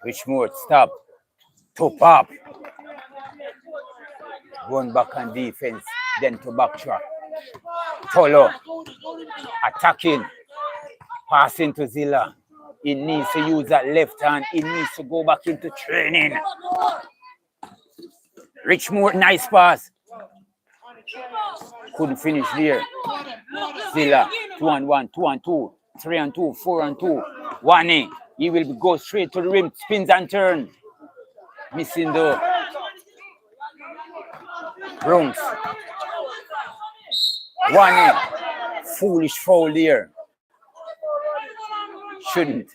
Richmond stop. Top up. Run back on defense. Then to backtrack. Follow. Attacking. Passing to Zilla. He needs to use that left hand. He needs to go back into training. Richmond, nice pass. Couldn't finish there. Zilla, 2-on-1, 2-on-2, 3-on-2, 4-on-2. Wani, he will go straight to the rim, spins and turns. Missing the Bronx. One foolish foul there. Shouldn't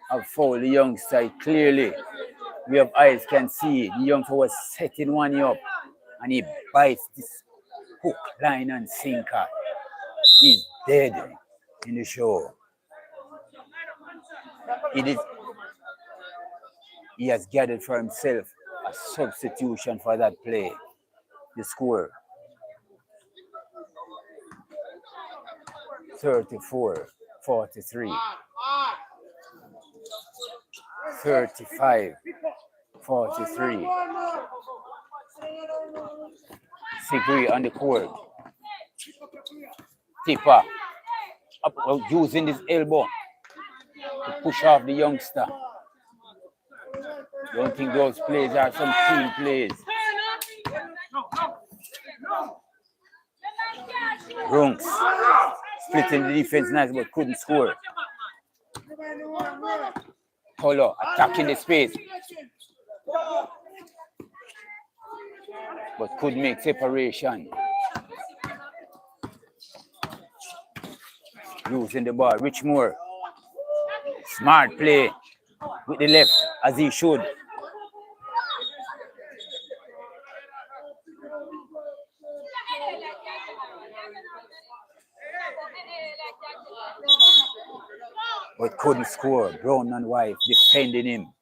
have fouled the youngster clearly. We have eyes can see the youngster was setting one up and he bites this hook, line and sinker. He's dead in the show. He has gathered for himself a substitution for that play. The score 34-43. 35-43. Sigri on the court. Tipper up, using his elbow to push off the youngster. Don't think those plays are some team plays. Runks splitting the defense nice but couldn't score. Polo attacking the space but could make separation. Using the ball, Richmore. Smart play with the left as he should. But couldn't score. Brown and White defending him.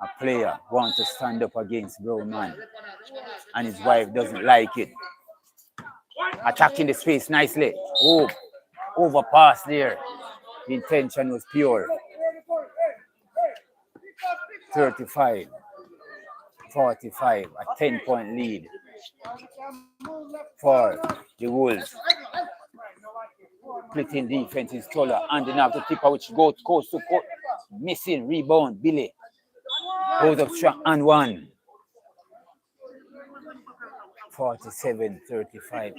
A player wants to stand up against Brown man, and his wife doesn't like it. Attacking the space nicely. Oh, overpass there. The intention was pure. 35-45, a 10-point lead for the Wolves. Splitting defense is taller, and enough to Tipper, which goes coast to coast. Missing rebound, Billy goes up strong and one. 47-35,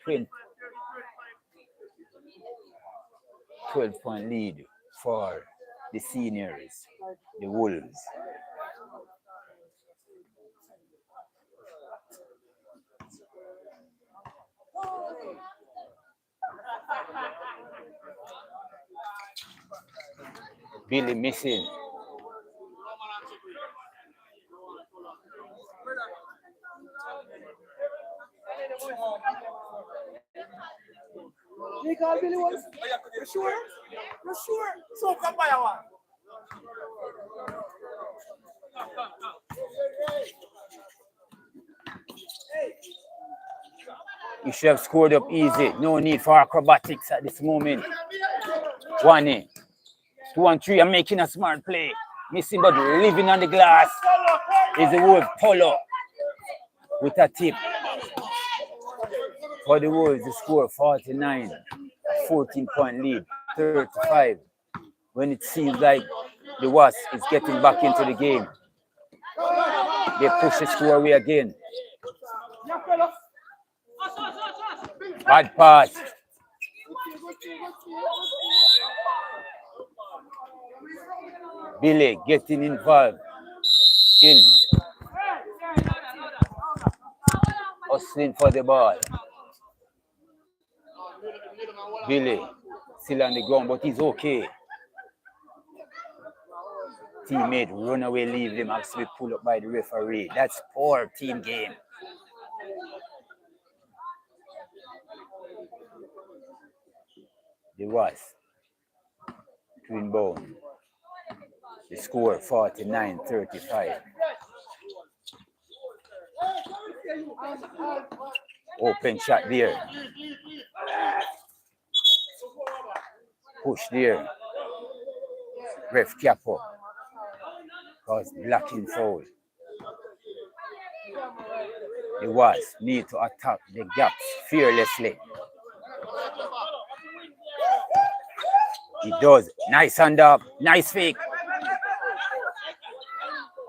a 12-point lead for the seniors, the Wolves. Billy missing. Mico, Billy was. You sure? You sure? So come by one. You should have scored up easy. No need for acrobatics at this moment. 1-2 and 3 are making a smart play. Missing but living on the glass is the Wolves. Polo with a tip. For the Wolves, the score 49, a 14-point lead, 35. When it seems like the Wasp is getting back into the game, they push the score away again. Bad pass. Billy getting involved in hustling for the ball. Billy still on the ground, but he's okay. Teammate run away, leave him, has to be pulled up by the referee. That's poor team game. The Wasp, Twin Bone. The score 49-35. Open shot there. Push there. Ref Capo. Cause blocking foul. The Wasp need to attack the gaps fearlessly. He does. Nice hand up. Nice fake.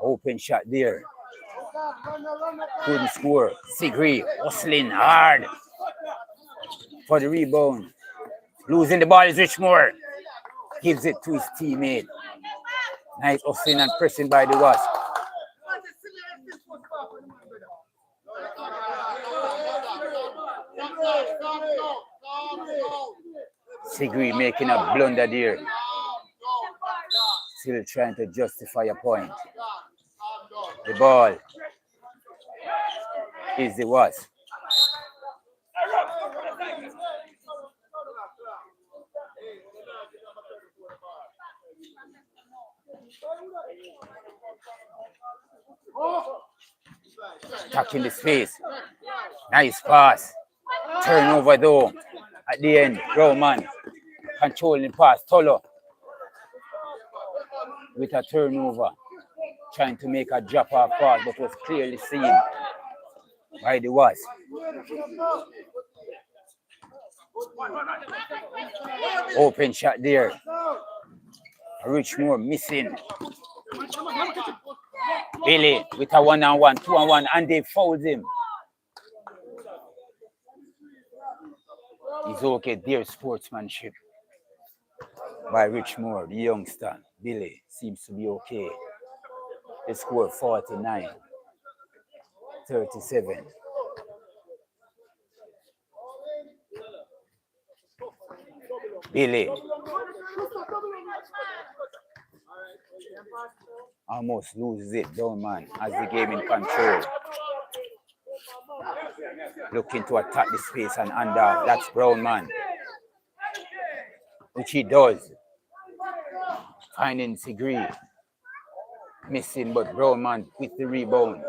Open shot there. Couldn't score. Sigri hustling hard for the rebound. Losing the ball is Richmore. Gives it to his teammate. Nice hustling and pressing by the Wasp. Sigree making a blunder there. Still trying to justify a point. The ball is the Wasp. Attacking the space. Nice pass. Turnover though. At the end, Roman controlling the pass. Tolo with a turnover. Trying to make a drop off pass, but was clearly seen by the Wasp. Open shot there. Richmore missing. Billy with a 1-on-1, 2-on-1, and they fouled him. He's okay. There's sportsmanship by Richmore, the youngster. Billy seems to be okay. They scored 49-37. Billy almost loses it, down man, as the game in control. Looking to attack the space and under. That's Brownman, which he does. Finding Sigree. Missing, but Brownman with the rebound.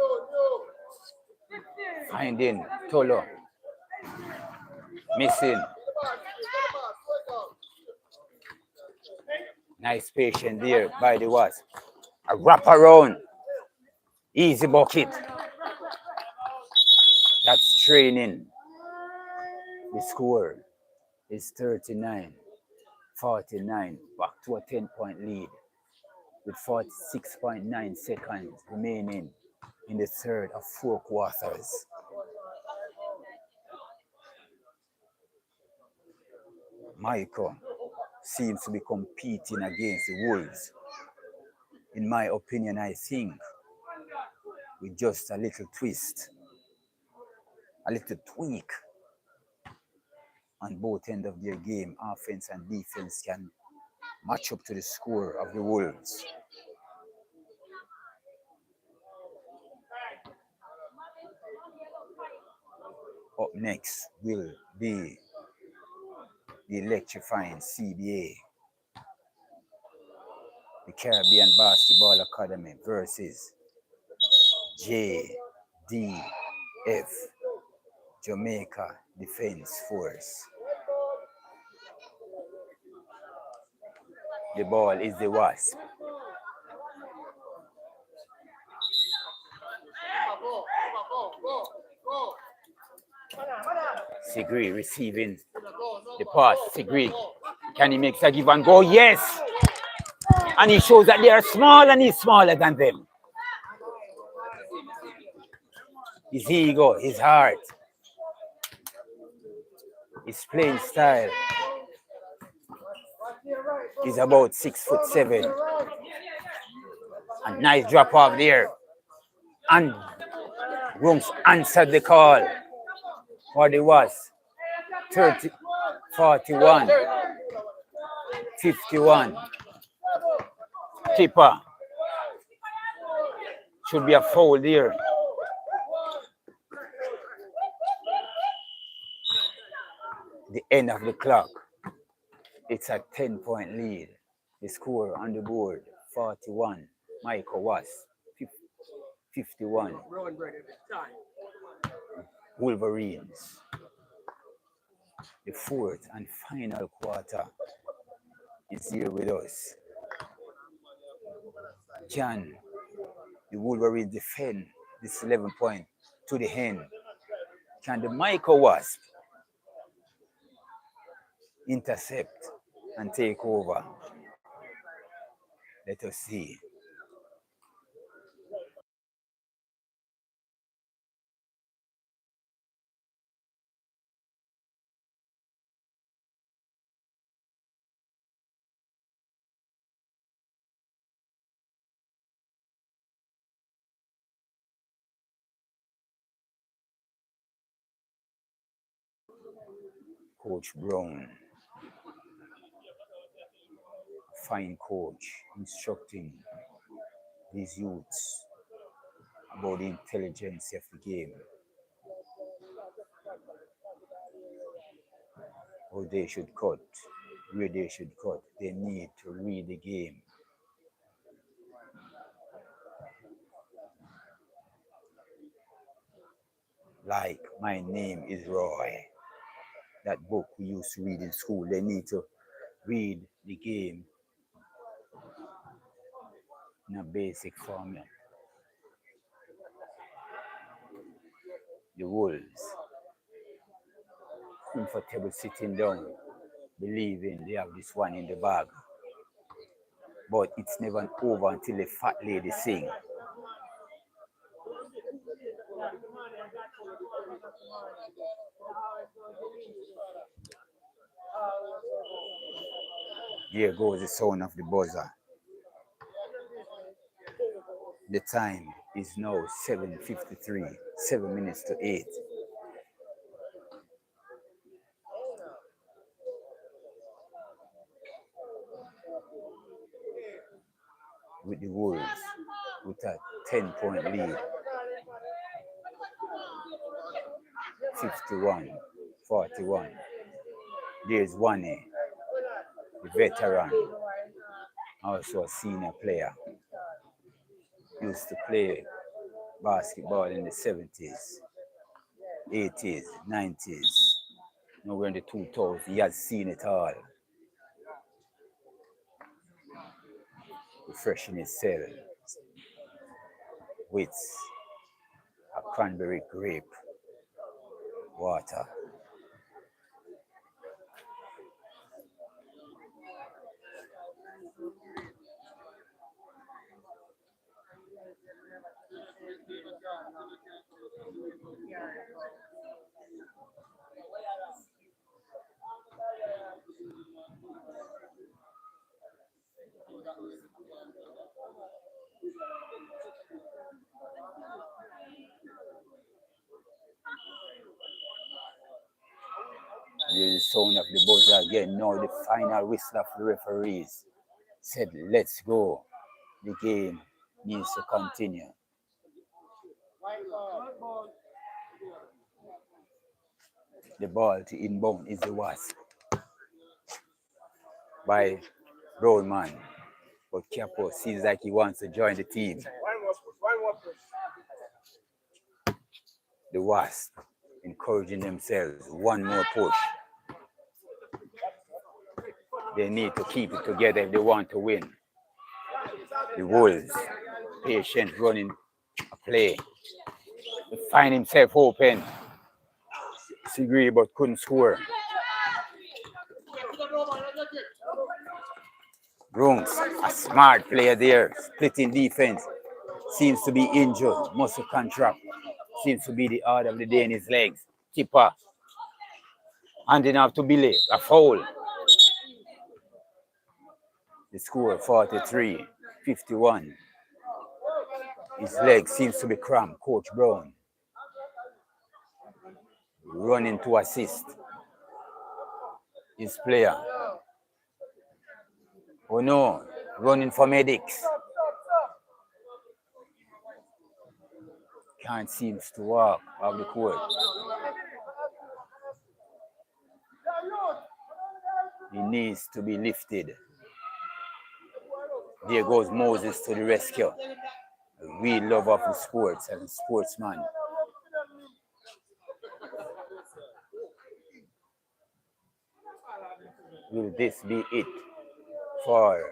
Finding Tolo. Missing. Nice patience there by the Wasp. A wrap around. Easy bucket. That's training. The score is 39-49. Back to a 10-point lead with 46.9 seconds remaining in the third of 4 quarters. Mico seems to be competing against the Wolves. In my opinion, I think with just a little twist, a little tweak on both ends of their game, offense and defense can match up to the score of the Wolves. Up next will be the electrifying CBA, the Caribbean Basketball Academy versus JDF, Jamaica Defense Force. The ball is the Wasp. Sigree receiving the pass. Sigree, can he make a give and go? Yes! And he shows that they are small and he's smaller than them. His ego, his heart, his playing style. He's about 6'7". A nice drop off there. And Rooms answered the call. What it was 41, 51. Keeper. Should be a foul there. The end of the clock. It's a 10-point lead. The score on the board, 41. Mico was 51. Wolverines. The fourth and final quarter is here with us. Can the Wolverines defend this 11 point to the end? Can the Mico Wasp intercept and take over? Let us see. Coach Brown fine coach instructing these youths about the intelligence of the game, how they should cut, where they should cut. They need to read the game. Like My Name is Roy, that book we used to read in school. They need to read the game in a basic format. The Wolves, comfortable sitting down, believing they have this one in the bag. But it's never over until the fat lady sing. Here goes the sound of the buzzer. The time is now 7:53, 7 minutes to 8. With the Wolves with a 10-point lead, 51-41. There's Wane, the veteran, also a senior player. Used to play basketball in the 70s, 80s, 90s. Now we're in the 2000s. He has seen it all. Refreshing his cell with a cranberry grape water. Here's the sound of the buzzer again. Now the final whistle of the referees said, let's go. The game needs to continue. The ball to inbound is the Wasp by Broadman. But Capo seems like he wants to join the team. The Wasp encouraging themselves. One more push. They need to keep it together if they want to win. The Wolves, patient running a play. He find himself open. Disagree, but couldn't score. Rungs, a smart player there, splitting defense. Seems to be injured, muscle contract. Seems to be the order of the day in his legs. Keeper. Handing off to Billy, a foul. The score 43-51. His leg seems to be cramped. Coach Brown running to assist his player. Oh no, running for medics. Can't seem to walk off the court. He needs to be lifted. There goes Moses to the rescue. A real love of the sports as a sportsman. Will this be it for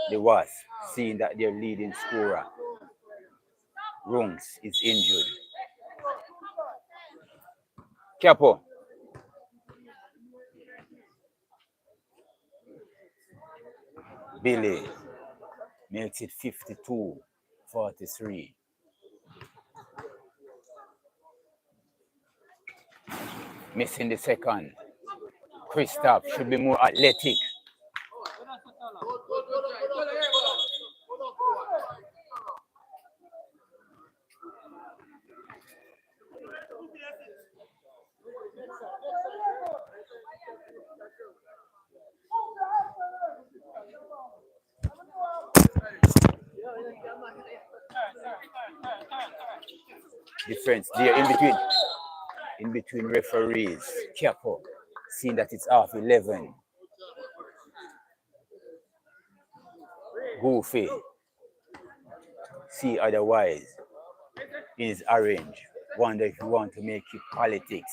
the Wasp, seeing that their leading scorer, Rungs, is injured? Capo. Billy makes it 52-43. Missing the second. Christoph should be more athletic. Difference there in between referees. Careful. Seeing that it's half 11. Goofy. See otherwise. Is orange. Wonder if you want to make it politics.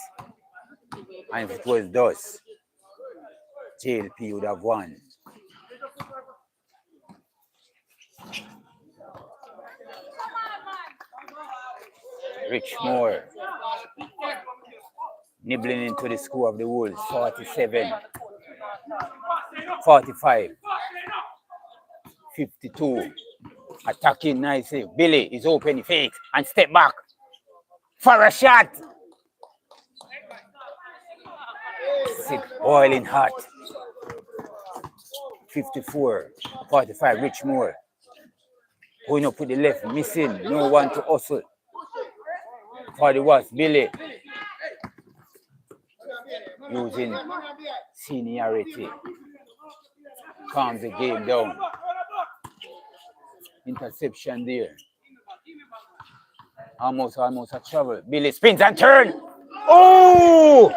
And if it was thus, JLP would have won. Rich Moore nibbling into the score of the Wolves, 47, 45, 52. Attacking nicely. Billy is open, fake, and step back for a shot. Sit boiling hot. 54, 45, Rich Moore. Going up with the left, missing. No one to hustle. For the worst, Billy. Using seniority. Calms the game down. Interception there. Almost a trouble. Billy spins and turns. Oh!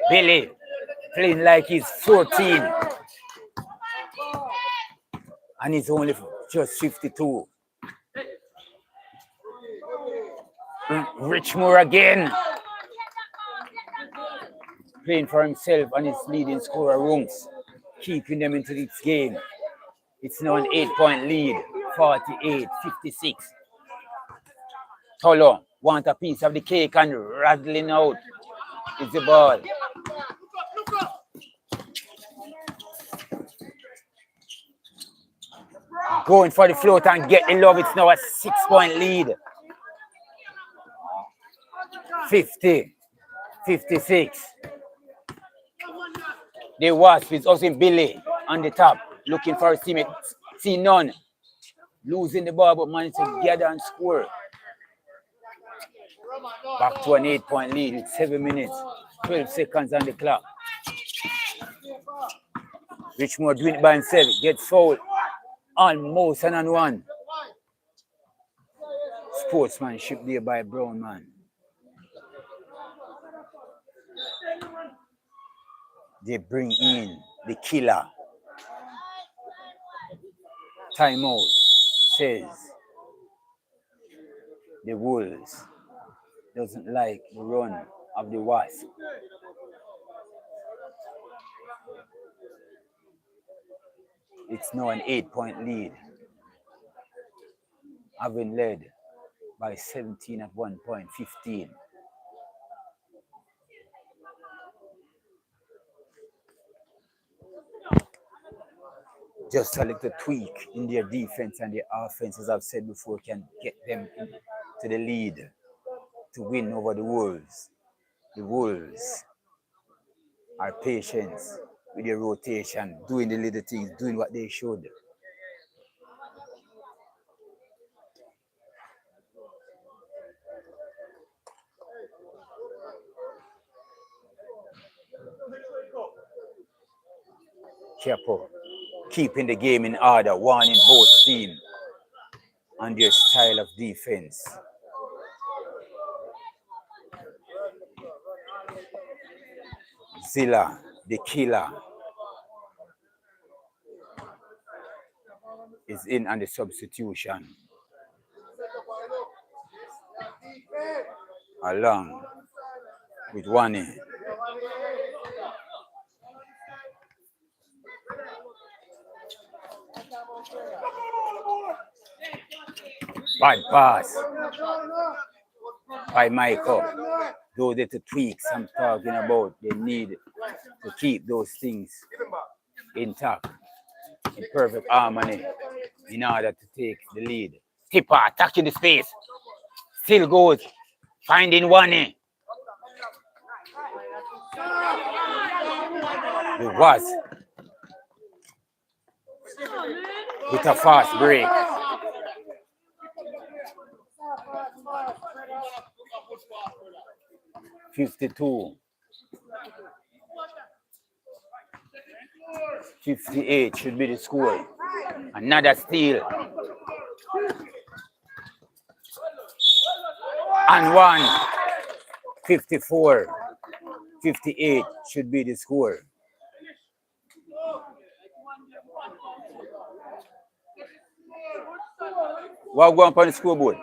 Billy playing like he's 14. And he's only just 52. Rich Moore again. Playing for himself and his leading scorer rooms. Keeping them into this game. It's now an 8-point lead. 48-56. Tolo want a piece of the cake and rattling out is the ball. Going for the float and getting love. It's now a 6-point lead. 50, 56. The Wasp is also Billy on the top, looking for his teammate. See none. Losing the ball, but managed to gather and score. Back to an 8-point lead with 7 minutes, 12 seconds on the clock. Richmore doing it by himself, gets fouled. Almost an and one. Sportsmanship there by Brown, man. They bring in the killer. Timeout says the Wolves doesn't like the run of the Wasp. It's now an 8-point lead, having led by 17 at one point, 15. Just a little tweak in their defense and their offense, as I've said before, can get them to the lead to win over the Wolves. The Wolves are patient with their rotation, doing the little things, doing what they should. Chapo keeping the game in order, warning both teams on their style of defense. Zilla, the killer, is in on the substitution. Along with Wani. Bad pass by Mico. Those are the tweaks I'm talking about. They need to keep those things intact, in perfect harmony, in order to take the lead. Tipper attacking the space. Still goes. Finding Wani. It was with a fast break. $52. 58 should be the score. Another steal. And 1. 54. 58 should be the score. What going on the scoreboard?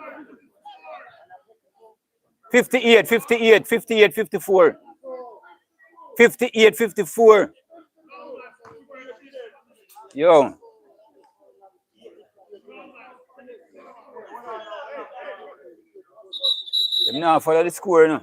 58, 58, 58, 54. 58, 54. Yo. Them now follow the score now.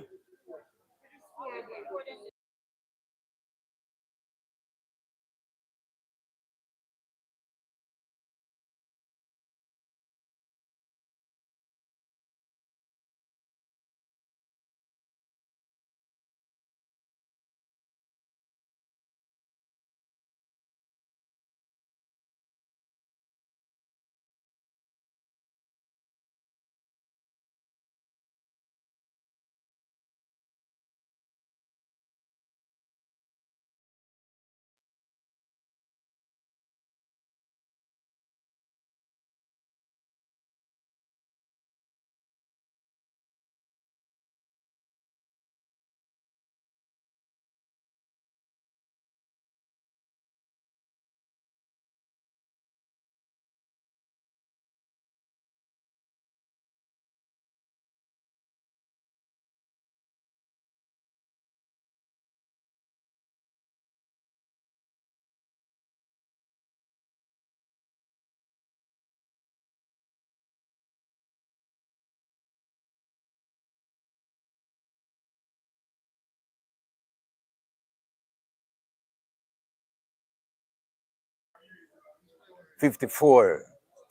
$54,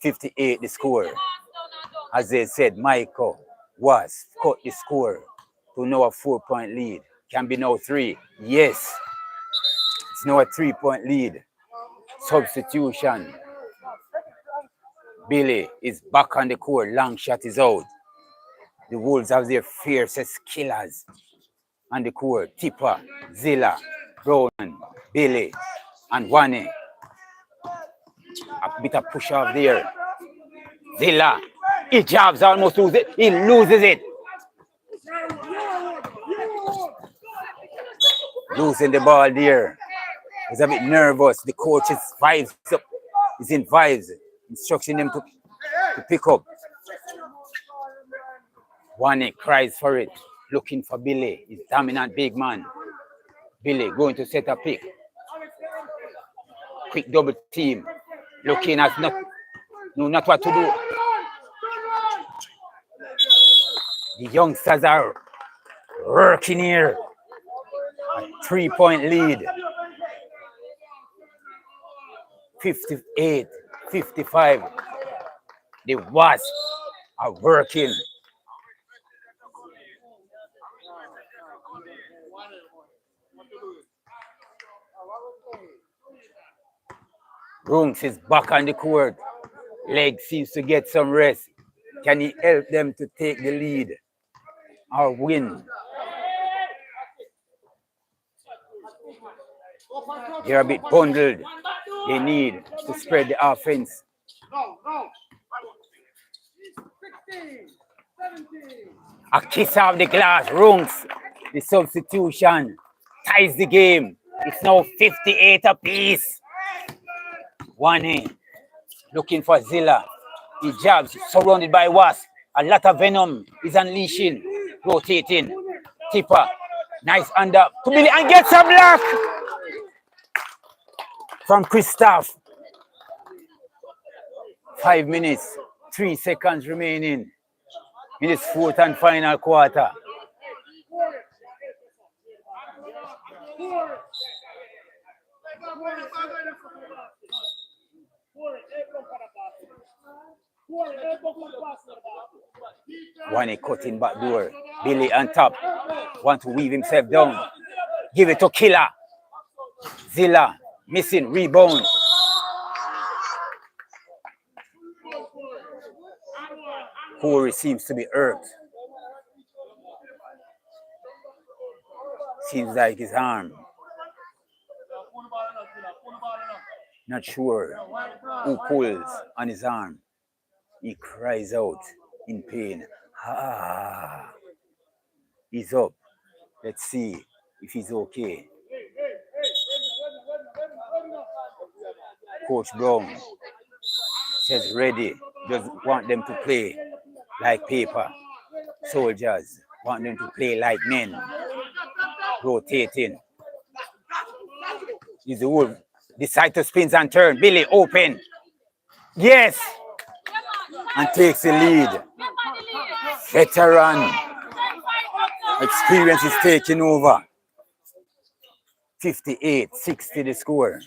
$58 the score. As they said, Mico was cut the score to now a 4-point lead. Can be now 3. Yes, it's now a 3-point lead. Substitution. Billy is back on the court. Long shot is out. The Wolves have their fiercest killers on the court. Tipper, Zilla, Brown, Billy, and Wane. A bit of push off there. Zilla, he jabs, almost loses it. He loses it. Losing the ball there. He's a bit nervous. The coach is vibes up. He's in vibes, instructing them to pick up. Wane cries for it, looking for Billy. He's dominant big man. Billy going to set a pick. Quick double team. Looking at not what to do. The youngsters are working here. A 3-point lead. 58, 55. The Wasps are working. Runks is back on the court. Leg seems to get some rest. Can he help them to take the lead or win? They're a bit bundled. They need to spread the offense. A kiss off the glass. Runks, the substitution, ties the game. It's now 58 apiece. Wane looking for Zilla. He jabs, surrounded by Wasp. A lot of venom is unleashing, rotating. Tipper, nice under to Billy and gets a block from Christoph. 5 minutes, 3 seconds remaining in this 4th and final quarter. Wane cutting back door. Billy on top. Want to weave himself down. Give it to Killer. Zilla missing rebound. Corey seems to be hurt. Seems like his arm. Not sure who pulls on his arm. He cries out in pain. Ah. He's up. Let's see if he's okay. Coach Brown says ready. Just want them to play like paper. Soldiers want them to play like men. Rotating. Is the Wolf. Decide to spins and turn. Billy open. Yes. And takes the lead. Veteran. Experience is taking over. 58-60 the score.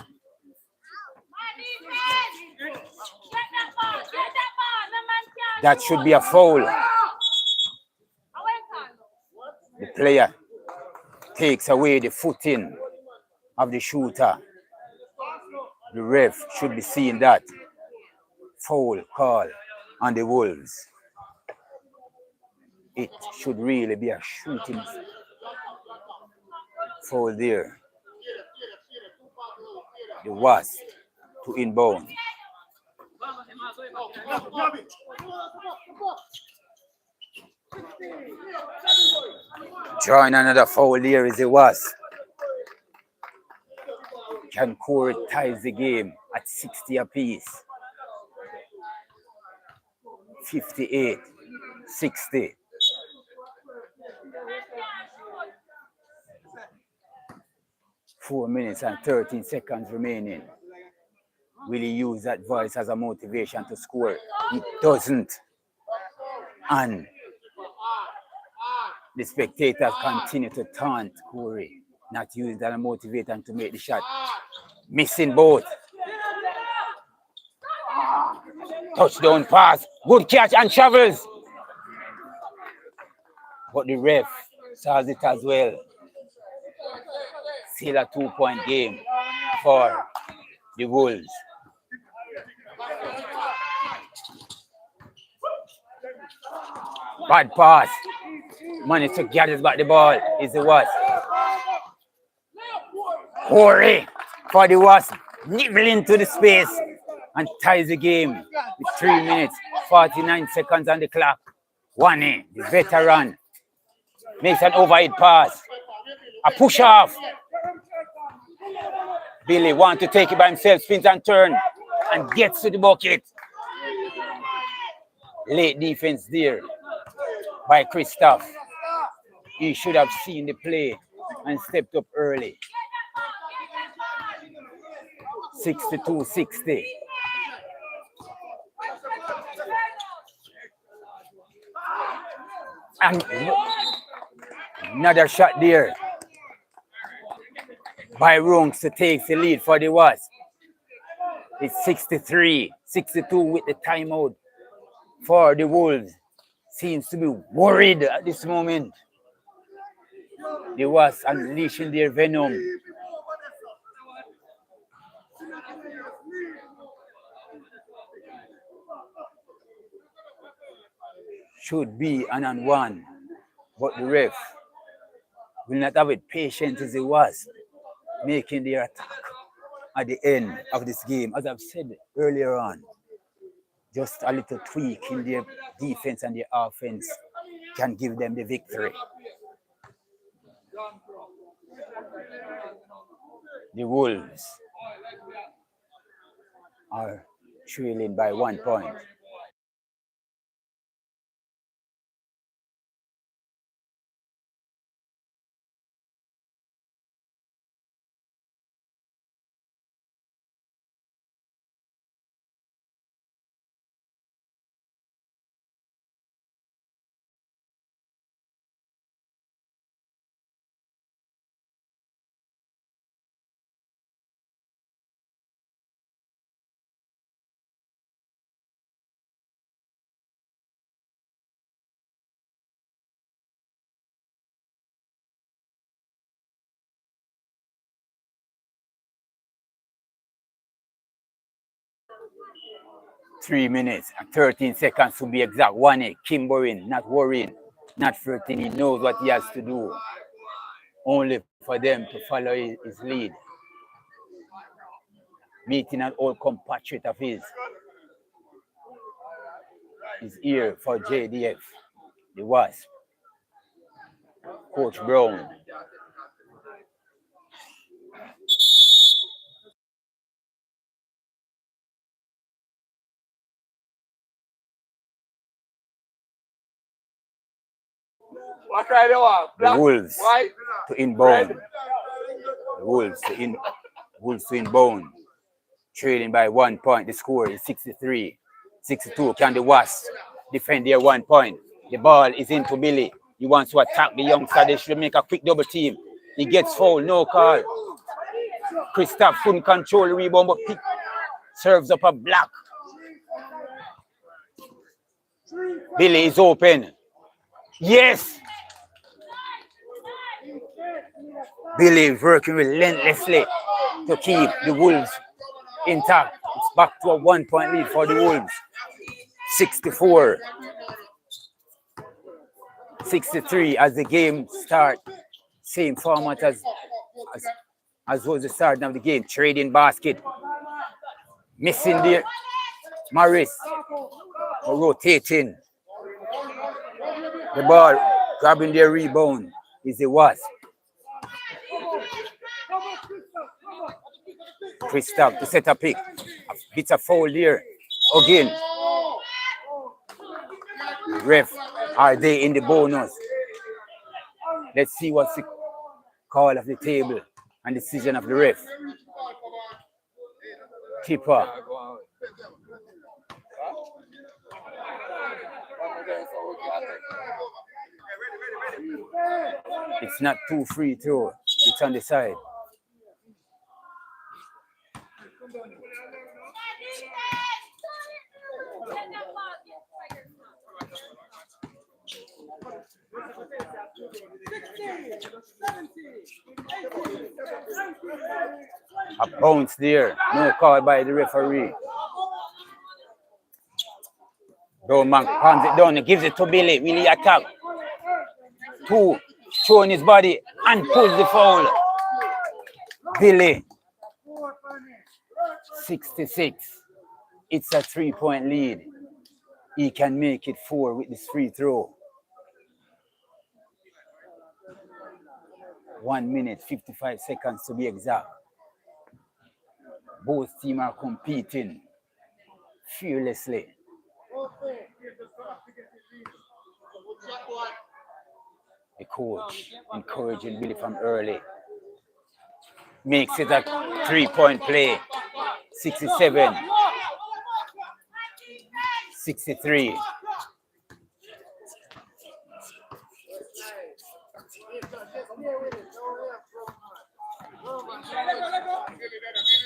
That should be a foul. The player takes away the footing of the shooter. The ref should be seeing that. Foul call on the Wolves. It should really be a shooting foul there. The Wasp to inbound. Drawing another foul there is the Wasp. Can Corey ties the game at 60 apiece. 58-60. Four minutes and 13 seconds remaining. Will he use that voice as a motivation to score? He doesn't. And the spectators continue to taunt Corey, not using that as a motivation to make the shot. Missing both. Touchdown pass. Good catch and travels. But the ref saw it as well. Still a 2-point game for the Wolves. Bad pass. Managed to get back the ball. Is the Wasp. Corey for the Wasp. Nibble into the space and ties the game with 3 minutes, 49 seconds on the clock. Wane, the veteran, makes an overhead pass. A push off. Billy wants to take it by himself, spins and turn, and gets to the bucket. Late defense there by Christoph. He should have seen the play and stepped up early. 62-60. And another shot there by Runks to take the lead for the Wasp. It's 63-62 with the timeout for the Wolves. Seems to be worried at this moment. The Wasp unleashing their venom. Should be an and one, but the ref will not have it patient as it was, making their attack at the end of this game. As I've said earlier on, just a little tweak in their defense and their offense can give them the victory. The Wolves are trailing by 1 point. Three minutes and 13 seconds to be exact. Wane, Kimborin, not worrying, not fretting. He knows what he has to do. Only for them to follow his lead. Meeting an old compatriot of his. Is here for JDF, the Wasp. Coach Brown. What kind of one? The Wolves White? to inbound. The Wolves to inbound. Trailing by 1 point. The score is 63. 62. Can the Wasps defend their 1 point? The ball is into Billy. He wants to attack the youngster. They should make a quick double team. He gets fouled. No call. Christoph couldn't control the rebound, but serves up a block. Billy is open. Yes! Billy is working relentlessly to keep the Wolves intact. It's back to a 1 point lead for the Wolves. 64. 63 as the game starts. Same format as was the start of the game. Trading basket. Missing there. Morris rotating. The ball grabbing their rebound is the Wasp. Christoph to set a pick. A bit of foul there. Again. Ref, are they in the bonus? Let's see what's the call of the table and decision of the ref. Keeper. It's not too free throw. It's on the side. A bounce there. No call by the referee. Bowman palms it down and gives it to Billy. Billy attack. 2, throwing his body and pulls the foul. Billy. 66. It's a 3-point lead. He can make it 4 with this free throw. 1 minute, 55 seconds to be exact. Both teams are competing fearlessly. The coach encouraging Billy from early. Makes it a 3-point play. 67. 63.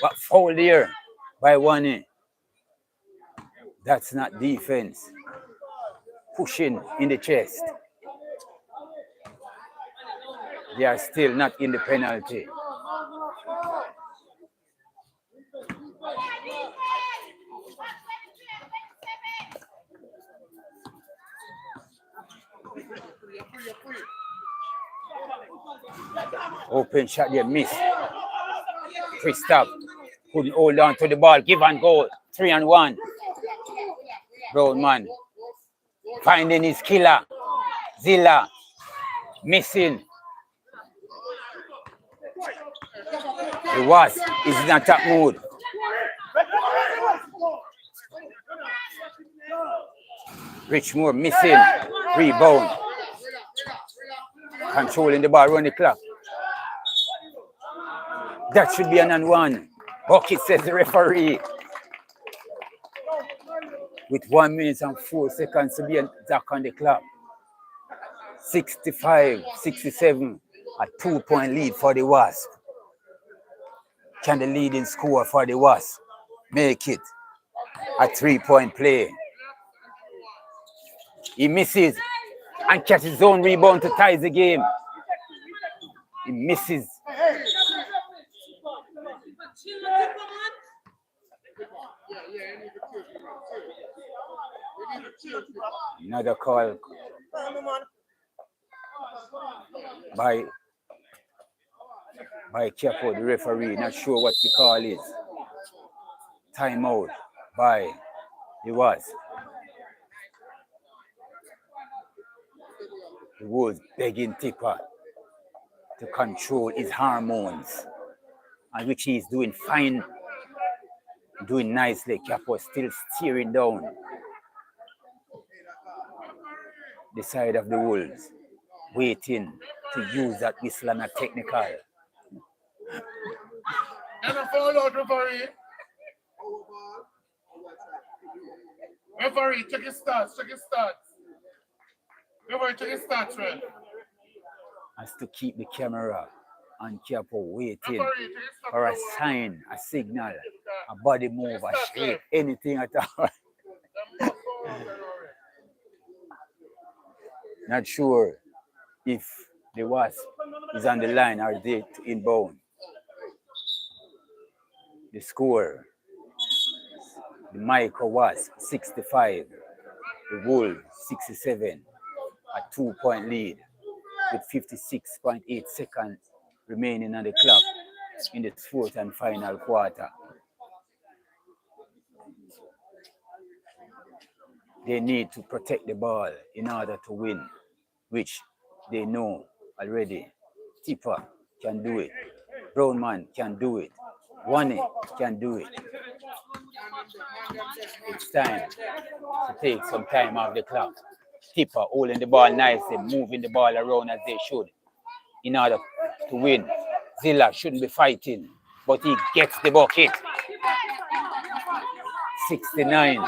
But foul there by one. That's not defense. Pushing in the chest. They are still not in the penalty. Open shot there, miss. Christoph couldn't hold on to the ball. Give and go. 3-on-1. Brownman finding his killer. Zilla missing. The Wasp is in attack mode. Richmore missing. Rebound. Controlling the ball, run the clock. That should be an and one. Bucket says the referee. With 1 minute and 4 seconds to be back on the clock. 65, 67. A 2-point lead for the Wasp. Can the leading score for the Wasp make it a 3-point play? He misses and catches his own rebound to tie the game. He misses. Another call by Chapo, the referee. Not sure what the call is. Timeout by the Wasp. The Wolves begging Tipper to control his hormones, and which he is doing fine, doing nicely. Capo still steering down the side of the Wolves, waiting to use that whistle and a technical. And a foul out, referee. Referee, check his stats, check his stats. Referee, check his stats, right? Has to keep the camera on Capo, waiting Referee, check his stats. for a sign, a signal, a body move, a shape, anything at all. Not sure if the Wasp is on the line or they to inbound. The score, the Mico Wasp 65, the Wolves 67, a 2-point lead with 56.8 seconds remaining on the clock in the fourth and final quarter. They need to protect the ball in order to win, which they know already. Tipper can do it. Brownman can do it. Wani can do it. It's time to take some time off the clock. Tipper holding the ball nicely, moving the ball around as they should in order to win. Zilla shouldn't be fighting, but he gets the bucket. 69,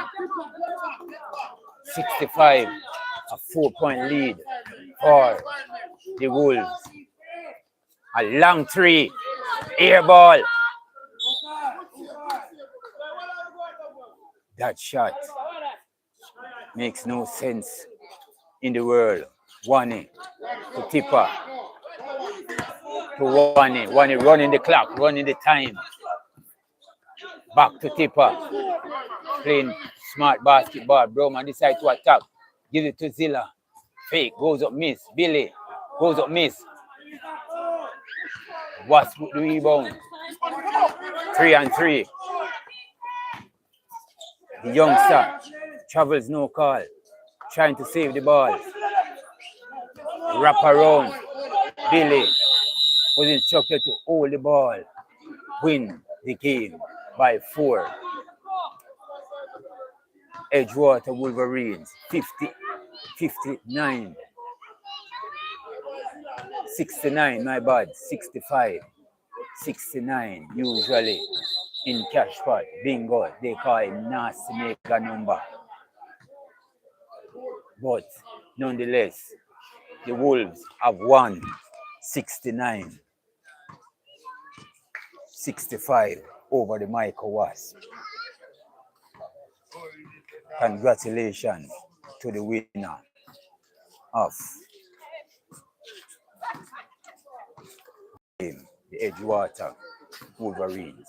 65, a 4-point lead for the Wolves. A long three, air ball. That shot makes no sense in the world. Wani to Tipper. To Wani. Wani running the clock, running the time. Back to Tipper. Playing smart basketball. Broman decides to attack. Give it to Zilla. Fake. Goes up, miss. Billy. Goes up, miss. Wasp with the rebound. 3-on-3. The youngster travels no call. Trying to save the ball. Wrap around. Billy was instructed to hold the ball. Win the game by 4. Edgewater Wolverines 59. 69, my bad. 65. 69, usually in cash pot. Bingo, they call it nasty mega number. But nonetheless, the Wolves have won 69. 65 over the Mico Wasp. Congratulations to the winner of the Edgewater Wolverines.